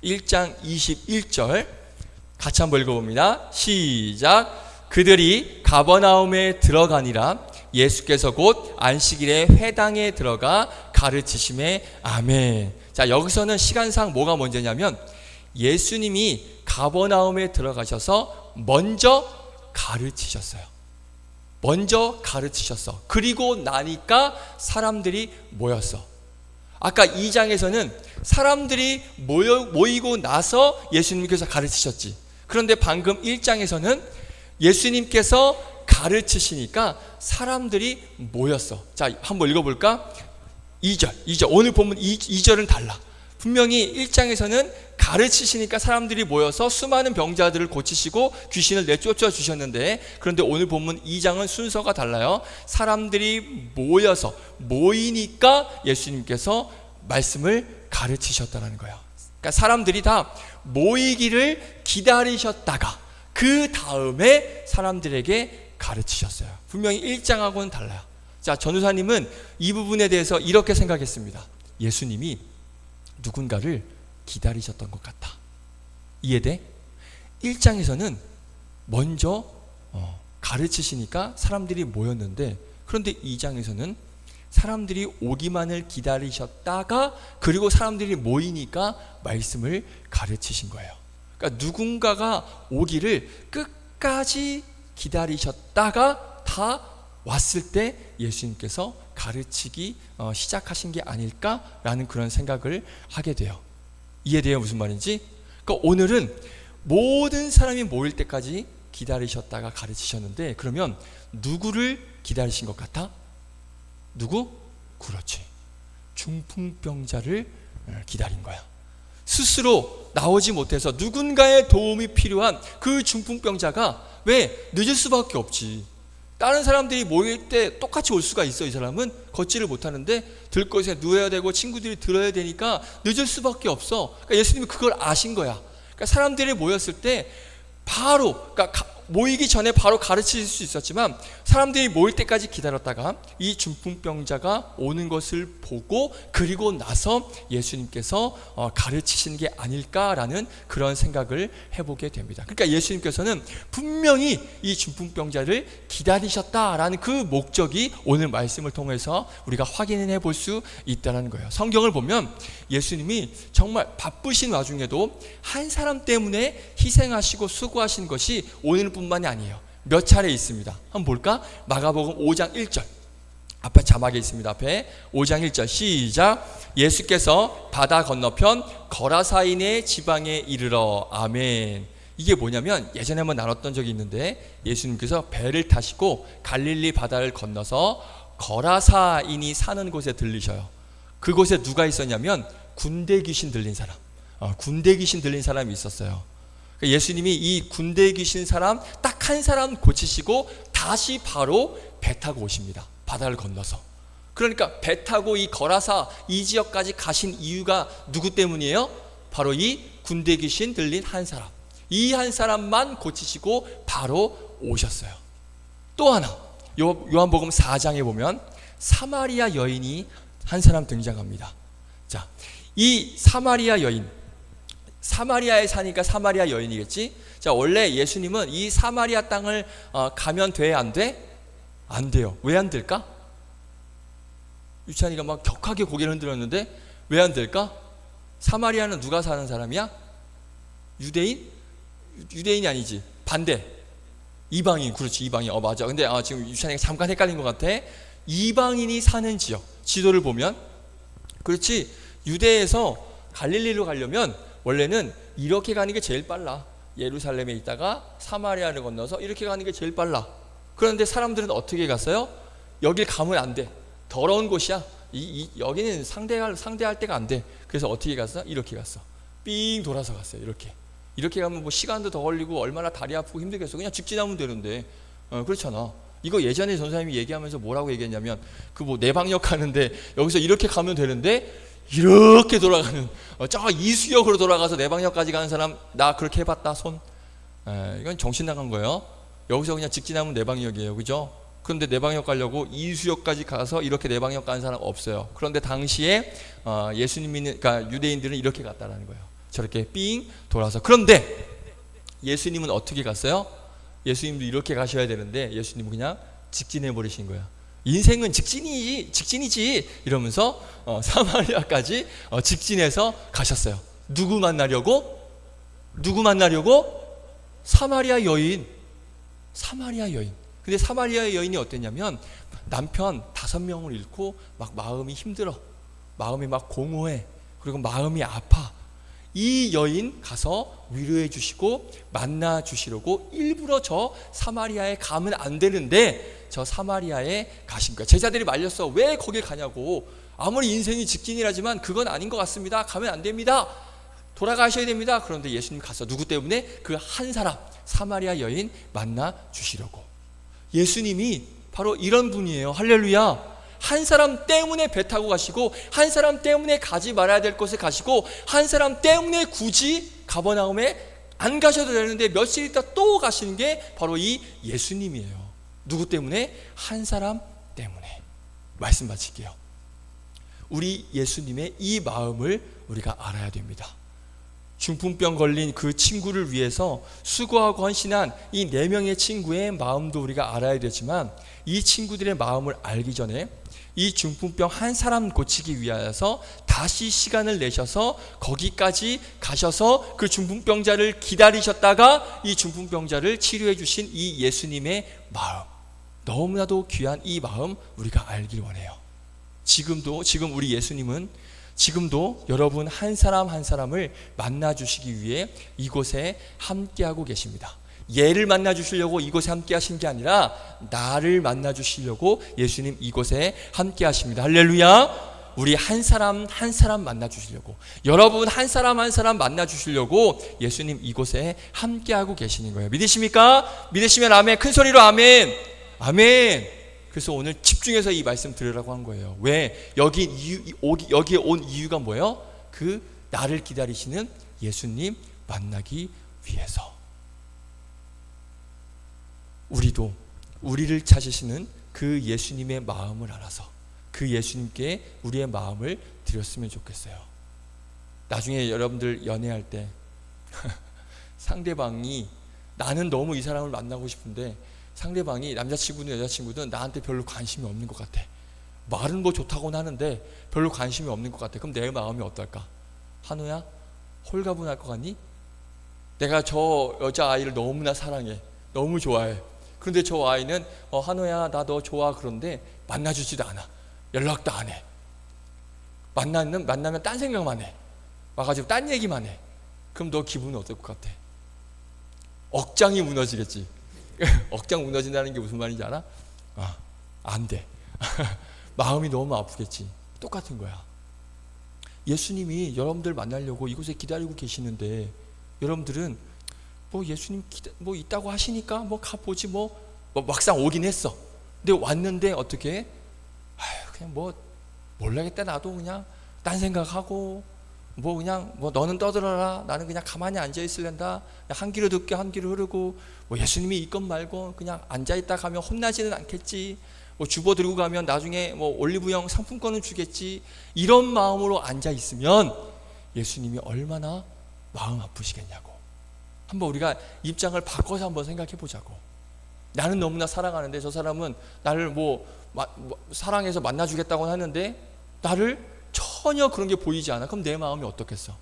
1장 21절 같이 한번 읽어봅니다. 시작. 그들이 가버나움에 들어가니라. 예수께서 곧 안식일에 회당에 들어가 가르치심에 아멘. 자, 여기서는 시간상 뭐가 먼저냐면 예수님이 가버나움에 들어가셔서 먼저 가르치셨어요. 먼저 가르치셨어. 그리고 나니까 사람들이 모였어. 아까 2장에서는 사람들이 모이고 나서 예수님께서 가르치셨지. 그런데 방금 1장에서는 예수님께서 가르치시니까 사람들이 모였어. 자, 한번 읽어볼까? 2절. 오늘 보면 2절은 달라. 분명히 1장에서는 가르치시니까 사람들이 모여서 수많은 병자들을 고치시고 귀신을 내쫓아 주셨는데, 그런데 오늘 본문 2장은 순서가 달라요. 사람들이 모이니까 예수님께서 말씀을 가르치셨다는 거예요. 그러니까 사람들이 다 모이기를 기다리셨다가 그 다음에 사람들에게 가르치셨어요. 분명히 1장하고는 달라요. 자, 전도사님은 이 부분에 대해서 이렇게 생각했습니다. 예수님이 누군가를 기다리셨던 것 같다. 이해돼? 1장에서는 먼저 가르치시니까 사람들이 모였는데, 그런데 2장에서는 사람들이 오기만을 기다리셨다가 그리고 사람들이 모이니까 말씀을 가르치신 거예요. 그러니까 누군가가 오기를 끝까지 기다리셨다가 다 왔을 때 예수님께서 가르치기 시작하신 게 아닐까라는 그런 생각을 하게 돼요. 이해돼요? 무슨 말인지? 그러니까 오늘은 모든 사람이 모일 때까지 기다리셨다가 가르치셨는데, 그러면 누구를 기다리신 것 같아? 누구? 그렇지, 중풍병자를 기다린 거야. 스스로 나오지 못해서 누군가의 도움이 필요한 그 중풍병자가 왜 늦을 수밖에 없지. 다른 사람들이 모일 때 똑같이 올 수가 있어. 이 사람은 걷지를 못하는데 들것에 누워야 되고 친구들이 들어야 되니까 늦을 수밖에 없어. 그러니까 예수님이 그걸 아신 거야. 그러니까 사람들이 모였을 때 바로, 그러니까 모이기 전에 바로 가르칠 수 있었지만 사람들이 모일 때까지 기다렸다가 이 중풍병자가 오는 것을 보고 그리고 나서 예수님께서 가르치신 게 아닐까라는 그런 생각을 해보게 됩니다. 그러니까 예수님께서는 분명히 이 중풍병자를 기다리셨다라는 그 목적이 오늘 말씀을 통해서 우리가 확인해 볼 수 있다는 거예요. 성경을 보면 예수님이 정말 바쁘신 와중에도 한 사람 때문에 희생하시고 수고하신 것이 오늘 뿐만이 아니에요. 몇 차례 있습니다. 한번 볼까? 마가복음 5장 1절. 앞에 자막에 있습니다. 앞에 5장 1절 시작. 예수께서 바다 건너편 거라사인의 지방에 이르러. 아멘. 이게 뭐냐면 예전에 한번 나눴던 적이 있는데 예수님께서 배를 타시고 갈릴리 바다를 건너서 거라사인이 사는 곳에 들리셔요. 그곳에 누가 있었냐면 군대 귀신 들린 사람. 군대 귀신 들린 사람이 있었어요. 예수님이 이 군대 귀신 사람 딱 한 사람 고치시고 다시 바로 배 타고 오십니다. 바다를 건너서. 그러니까 배 타고 이 거라사 이 지역까지 가신 이유가 누구 때문이에요? 바로 이 군대 귀신 들린 한 사람. 이 한 사람만 고치시고 바로 오셨어요. 또 하나, 요한복음 4장에 보면 사마리아 여인이 한 사람 등장합니다. 자, 이 사마리아 여인, 사마리아에 사니까 사마리아 여인이겠지. 자, 원래 예수님은 이 사마리아 땅을 가면 돼? 안 돼? 안 돼요. 왜 안 될까? 유찬이가 막 격하게 고개를 흔들었는데 왜 안 될까? 사마리아는 누가 사는 사람이야? 유대인? 유대인이 아니지. 반대. 이방인. 그렇지, 이방인. 맞아. 근데 지금 유찬이가 잠깐 헷갈린 것 같아. 이방인이 사는 지역. 지도를 보면 그렇지. 유대에서 갈릴리로 가려면 원래는 이렇게 가는 게 제일 빨라. 예루살렘에 있다가 사마리아를 건너서 이렇게 가는 게 제일 빨라. 그런데 사람들은 어떻게 갔어요? 여길 가면 안 돼. 더러운 곳이야. 여기는 상대할 때가 안 돼. 그래서 어떻게 갔어? 이렇게 갔어. 삥 돌아서 갔어요. 이렇게 가면 뭐 시간도 더 걸리고 얼마나 다리 아프고 힘들겠어. 그냥 직진하면 되는데. 그렇잖아. 이거 예전에 전사님이 얘기하면서 뭐라고 얘기했냐면 그 뭐 내방역 가는데 여기서 이렇게 가면 되는데 이렇게 돌아가는, 저 이수역으로 돌아가서 내방역까지 가는 사람 나 그렇게 해봤다 손. 이건 정신 나간 거예요. 여기서 그냥 직진하면 내방역이에요, 그죠? 그런데 내방역 가려고 이수역까지 가서 이렇게 내방역 가는 사람 없어요. 그런데 당시에 예수님이, 그러니까 유대인들은 이렇게 갔다라는 거예요. 저렇게 삥 돌아서. 그런데 예수님은 어떻게 갔어요? 예수님도 이렇게 가셔야 되는데 예수님은 그냥 직진해 버리신 거야. 인생은 직진이지 이러면서 사마리아까지 직진해서 가셨어요. 누구 만나려고? 사마리아 여인. 근데 사마리아의 여인이 어땠냐면 남편 5명을 잃고 막 마음이 힘들어, 마음이 막 공허해, 그리고 마음이 아파. 이 여인 가서 위로해 주시고 만나 주시려고 일부러 저 사마리아에 가면 안 되는데 저 사마리아에 가신 거야. 제자들이 말렸어. 왜 거길 가냐고. 아무리 인생이 직진이라지만 그건 아닌 것 같습니다. 가면 안 됩니다. 돌아가셔야 됩니다. 그런데 예수님 가서 누구 때문에? 그 한 사람, 사마리아 여인 만나 주시려고. 예수님이 바로 이런 분이에요. 할렐루야. 한 사람 때문에 배 타고 가시고, 한 사람 때문에 가지 말아야 될 곳에 가시고, 한 사람 때문에 굳이 가버나움에 안 가셔도 되는데 며칠 있다 또 가시는 게 바로 이 예수님이에요. 누구 때문에? 한 사람 때문에. 말씀 마칠게요. 우리 예수님의 이 마음을 우리가 알아야 됩니다. 중풍병 걸린 그 친구를 위해서 수고하고 헌신한 이 4명의 친구의 마음도 우리가 알아야 되지만, 이 친구들의 마음을 알기 전에 이 중풍병 한 사람 고치기 위하여서 다시 시간을 내셔서 거기까지 가셔서 그 중풍병자를 기다리셨다가 이 중풍병자를 치료해 주신 이 예수님의 마음, 너무나도 귀한 이 마음 우리가 알길 원해요. 지금 우리 예수님은 지금도 여러분 한 사람 한 사람을 만나 주시기 위해 이곳에 함께하고 계십니다. 얘를 만나 주시려고 이곳에 함께 하신 게 아니라 나를 만나 주시려고 예수님 이곳에 함께 하십니다. 할렐루야. 우리 한 사람 한 사람 만나 주시려고, 여러분 한 사람 한 사람 만나 주시려고 예수님 이곳에 함께하고 계시는 거예요. 믿으십니까? 믿으시면 아멘. 큰 소리로 아멘. 아멘. 그래서 오늘 집중해서 이 말씀 들으라고 한 거예요. 왜? 여기에 온 이유가 뭐예요? 그 나를 기다리시는 예수님 만나기 위해서. 우리도 우리를 찾으시는 그 예수님의 마음을 알아서 그 예수님께 우리의 마음을 드렸으면 좋겠어요. 나중에 여러분들 연애할 때 상대방이, 나는 너무 이 사람을 만나고 싶은데 상대방이, 남자친구든 여자친구든 나한테 별로 관심이 없는 것 같아. 말은 뭐 좋다고는 하는데 별로 관심이 없는 것 같아. 그럼 내 마음이 어떨까? 한우야, 홀가분할 것 같니? 내가 저 여자아이를 너무나 사랑해, 너무 좋아해. 그런데 저 아이는 한우야 나 너 좋아, 그런데 만나주지도 않아, 연락도 안 해, 만나면 딴 생각만 해, 와가지고 딴 얘기만 해. 그럼 너 기분은 어떨 것 같아? 억장이 무너지겠지. 억장 무너진다는 게 무슨 말인지 알아? 안 돼. 마음이 너무 아프겠지. 똑같은 거야. 예수님이 여러분들 만나려고 이곳에 기다리고 계시는데 여러분들은 뭐 예수님 뭐 있다고 하시니까 뭐 가보지 뭐 막상 오긴 했어. 근데 왔는데 어떻게? 그냥 뭐 몰라겠다, 나도 그냥 딴 생각하고 뭐 그냥 뭐 너는 떠들어라, 나는 그냥 가만히 앉아 있을랜다. 한 귀로 듣게 한 귀로 흐르고, 뭐 예수님이 있건 말건 그냥 앉아 있다 가면 혼나지는 않겠지, 뭐 주보 들고 가면 나중에 뭐 올리브영 상품권을 주겠지, 이런 마음으로 앉아 있으면 예수님이 얼마나 마음 아프시겠냐고. 한번 우리가 입장을 바꿔서 한번 생각해 보자고. 나는 너무나 사랑하는데 저 사람은 나를 사랑해서 만나주겠다고 하는데 나를 전혀 그런 게 보이지 않아. 그럼 내 마음이 어떻겠어?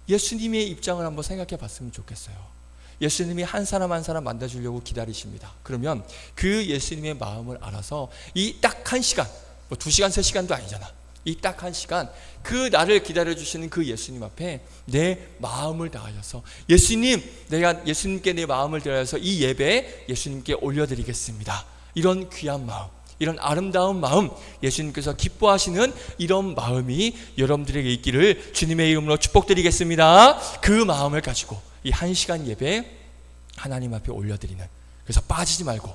예수님의 입장을 한번 생각해 봤으면 좋겠어요. 예수님이 한 사람 한 사람 만나주려고 기다리십니다. 그러면 그 예수님의 마음을 알아서 이 딱 한 시간, 뭐 2시간 3시간도 아니잖아, 이 딱 한 시간 그 나를 기다려주시는 그 예수님 앞에 내 마음을 다하여서, 예수님, 내가 예수님께 내 마음을 다하여서 이 예배에 예수님께 올려드리겠습니다. 이런 귀한 마음, 이런 아름다운 마음, 예수님께서 기뻐하시는 이런 마음이 여러분들에게 있기를 주님의 이름으로 축복드리겠습니다. 그 마음을 가지고 이 1시간 예배 하나님 앞에 올려드리는, 그래서 빠지지 말고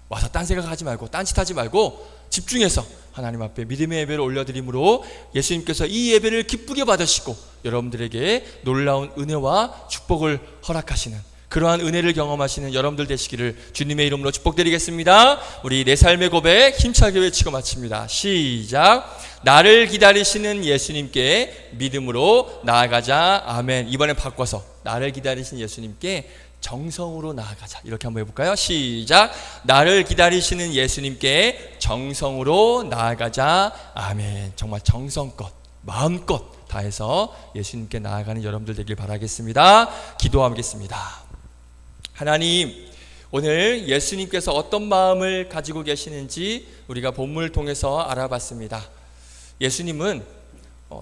와서 딴 생각하지 말고 딴짓하지 말고 집중해서 하나님 앞에 믿음의 예배를 올려드림으로 예수님께서 이 예배를 기쁘게 받으시고 여러분들에게 놀라운 은혜와 축복을 허락하시는, 그러한 은혜를 경험하시는 여러분들 되시기를 주님의 이름으로 축복드리겠습니다. 우리 내 삶의 고백 힘차게 외치고 마칩니다. 시작. 나를 기다리시는 예수님께 믿음으로 나아가자. 아멘. 이번엔 바꿔서 나를 기다리시는 예수님께 정성으로 나아가자. 이렇게 한번 해볼까요? 시작. 나를 기다리시는 예수님께 정성으로 나아가자. 아멘. 정말 정성껏 마음껏 다해서 예수님께 나아가는 여러분들 되길 바라겠습니다. 기도하겠습니다. 하나님, 오늘 예수님께서 어떤 마음을 가지고 계시는지 우리가 본문을 통해서 알아봤습니다. 예수님은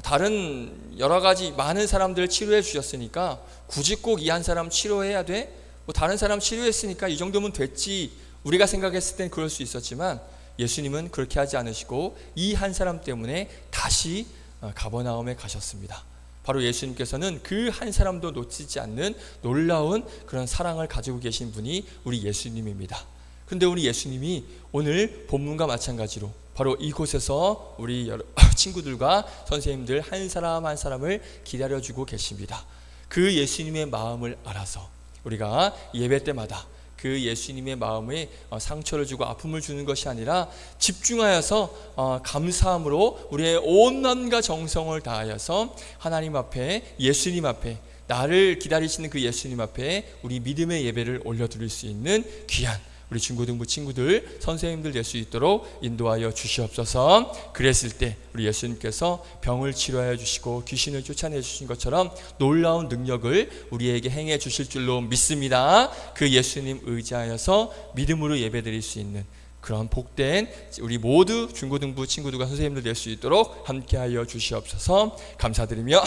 다른 여러 가지 많은 사람들을 치료해 주셨으니까 굳이 꼭 이 한 사람 치료해야 돼? 뭐 다른 사람 치료했으니까 이 정도면 됐지, 우리가 생각했을 땐 그럴 수 있었지만 예수님은 그렇게 하지 않으시고 이 한 사람 때문에 다시 가버나움에 가셨습니다. 바로 예수님께서는 그 한 사람도 놓치지 않는 놀라운 그런 사랑을 가지고 계신 분이 우리 예수님입니다. 그런데 우리 예수님이 오늘 본문과 마찬가지로 바로 이곳에서 우리 친구들과 선생님들 한 사람 한 사람을 기다려주고 계십니다. 그 예수님의 마음을 알아서 우리가 예배 때마다 그 예수님의 마음에 상처를 주고 아픔을 주는 것이 아니라 집중하여서 감사함으로 우리의 온 마음과 정성을 다하여서 하나님 앞에, 예수님 앞에, 나를 기다리시는 그 예수님 앞에 우리 믿음의 예배를 올려드릴 수 있는 귀한 우리 중고등부 친구들, 선생님들 될 수 있도록 인도하여 주시옵소서. 그랬을 때 우리 예수님께서 병을 치료하여 주시고 귀신을 쫓아내 주신 것처럼 놀라운 능력을 우리에게 행해 주실 줄로 믿습니다. 그 예수님 의지하여서 믿음으로 예배드릴 수 있는 그런 복된 우리 모두 중고등부 친구들과 선생님들 될 수 있도록 함께하여 주시옵소서. 감사드리며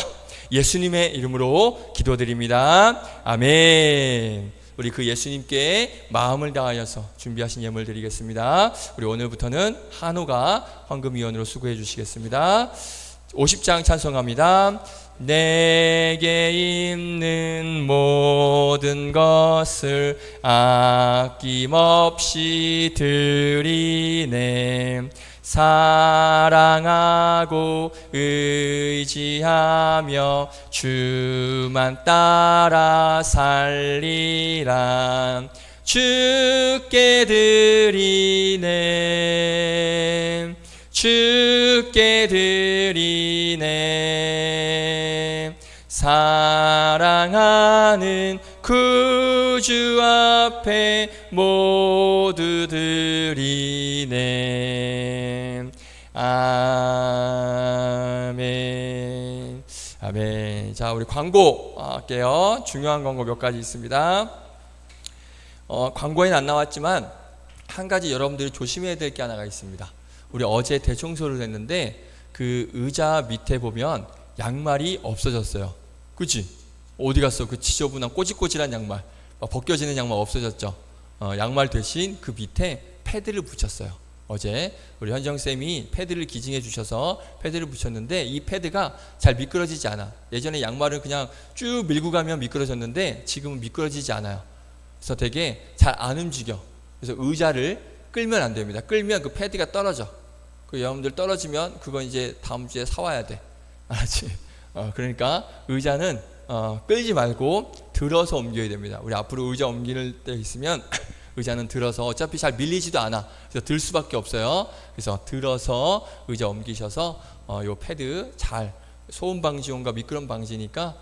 예수님의 이름으로 기도드립니다. 아멘. 우리 그 예수님께 마음을 다하여서 준비하신 예물 드리겠습니다. 우리 오늘부터는 한호가 헌금위원으로 수고해 주시겠습니다. 50장 찬송합니다. 내게 있는 모든 것을 아낌없이 드리네. 사랑하고 의지하며 주만 따라 살리라. 주께 드리네. 주께 드리네. 사랑하는 구주 앞에 모두 드리네. 아멘. 아멘. 자, 우리 광고 할게요. 중요한 광고 몇 가지 있습니다. 광고에는 안 나왔지만 한 가지 여러분들이 조심해야 될 게 하나가 있습니다. 우리 어제 대청소를 했는데 그 의자 밑에 보면 양말이 없어졌어요. 그치? 어디 갔어? 그 지저분한 꼬질꼬질한 양말, 벗겨지는 양말 없어졌죠. 양말 대신 그 밑에 패드를 붙였어요. 어제 우리 현정쌤이 패드를 기증해 주셔서 패드를 붙였는데 이 패드가 잘 미끄러지지 않아. 예전에 양말을 그냥 쭉 밀고 가면 미끄러졌는데 지금은 미끄러지지 않아요. 그래서 되게 잘 안 움직여. 그래서 의자를 끌면 안 됩니다. 끌면 그 패드가 떨어져. 그 여러분들 떨어지면 그건 이제 다음 주에 사와야 돼. 알았지? 그러니까 의자는 끌지 말고 들어서 옮겨야 됩니다. 우리 앞으로 의자 옮길 때 있으면 의자는 들어서 어차피 잘 밀리지도 않아. 그래서 들 수밖에 없어요. 그래서 들어서 의자 옮기셔서 요 패드 잘 소음 방지용과 미끄럼 방지니까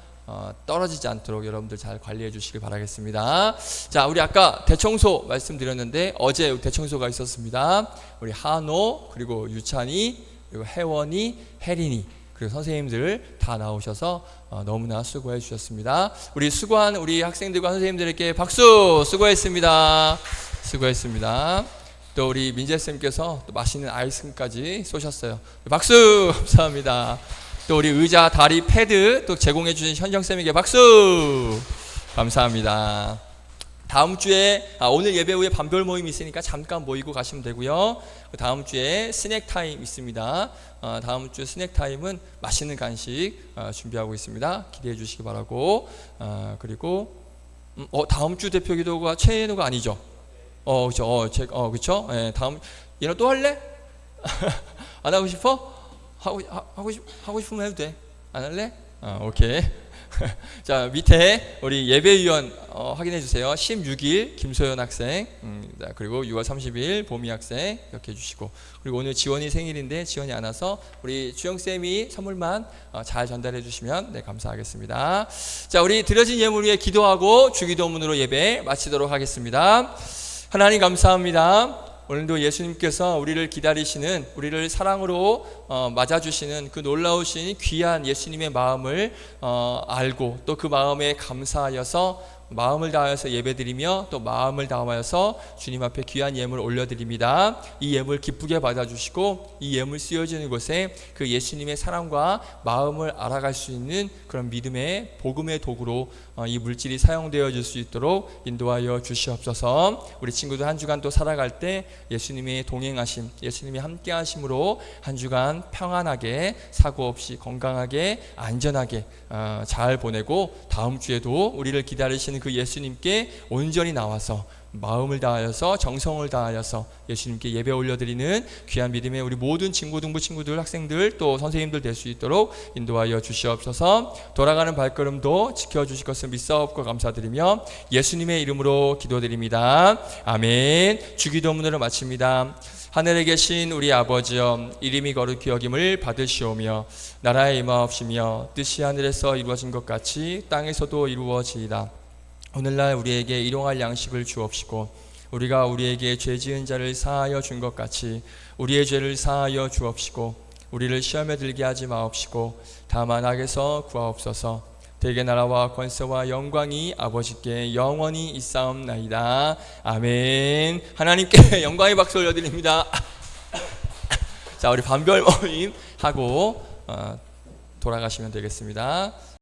떨어지지 않도록 여러분들 잘 관리해 주시길 바라겠습니다. 자, 우리 아까 대청소 말씀드렸는데 어제 대청소가 있었습니다. 우리 한호 그리고 유찬이 그리고 혜원이 혜린이 그리고 선생님들 다 나오셔서 너무나 수고해 주셨습니다. 우리 수고한 우리 학생들과 선생님들에게 박수. 수고했습니다. 수고했습니다. 또 우리 민재쌤께서 또 맛있는 아이스크림까지 쏘셨어요. 박수. 감사합니다. 또 우리 의자, 다리, 패드 또 제공해 주신 현정쌤에게 박수. 감사합니다. 다음 주에 오늘 예배 후에 반별 모임 있으니까 잠깐 모이고 가시면 되고요. 다음 주에 스낵 타임 있습니다. 다음 주 스낵 타임은 맛있는 간식 준비하고 있습니다. 기대해 주시기 바라고. 그리고 다음 주 대표 기도가 최인호가 아니죠? 그렇죠. 그렇죠. 네, 다음 얘는 또 할래? 안 하고 싶어? 하고 싶으면 해도 돼. 안 할래? 오케이. 자, 밑에 우리 예배위원 확인해 주세요. 16일 김소연 학생, 그리고 6월 30일 보미 학생 기억해 주시고, 그리고 오늘 지원이 생일인데 지원이 안 와서 우리 주영쌤이 선물만 잘 전달해 주시면 감사하겠습니다. 자, 우리 드려진 예물 위에 기도하고 주기도문으로 예배 마치도록 하겠습니다. 하나님 감사합니다. 오늘도 예수님께서 우리를 기다리시는, 우리를 사랑으로 맞아주시는 그 놀라우신 귀한 예수님의 마음을 알고 또 그 마음에 감사하여서 마음을 다하여서 예배드리며 또 마음을 다하여서 주님 앞에 귀한 예물 올려드립니다. 이 예물 기쁘게 받아주시고 이 예물 쓰여지는 곳에 그 예수님의 사랑과 마음을 알아갈 수 있는 그런 믿음의 복음의 도구로 이 물질이 사용되어질 수 있도록 인도하여 주시옵소서. 우리 친구들 한 주간 또 살아갈 때 예수님의 동행하심, 예수님의 함께하심으로 한 주간 평안하게 사고 없이 건강하게 안전하게 잘 보내고 다음 주에도 우리를 기다리시는 그 예수님께 온전히 나와서 마음을 다하여서 정성을 다하여서 예수님께 예배 올려드리는 귀한 믿음의 우리 모든 중고등부 친구들, 학생들 또 선생님들 될 수 있도록 인도하여 주시옵소서. 돌아가는 발걸음도 지켜주실 것을 믿사옵고 감사드리며 예수님의 이름으로 기도드립니다. 아멘. 주기도문으로 마칩니다. 하늘에 계신 우리 아버지여, 이름이 거룩히 여김을 받으시오며 나라에 임하옵시며 뜻이 하늘에서 이루어진 것 같이 땅에서도 이루어지이다. 오늘날 우리에게 일용할 양식을 주옵시고 우리가 우리에게 죄 지은 자를 사하여 준 것 같이 우리의 죄를 사하여 주옵시고 우리를 시험에 들게 하지 마옵시고 다만 악에서 구하옵소서. 대개 나라와 권세와 영광이 아버지께 영원히 있사옵나이다. 아멘. 하나님께 영광의 박수 올려드립니다. 자, 우리 반별 모임 하고 돌아가시면 되겠습니다.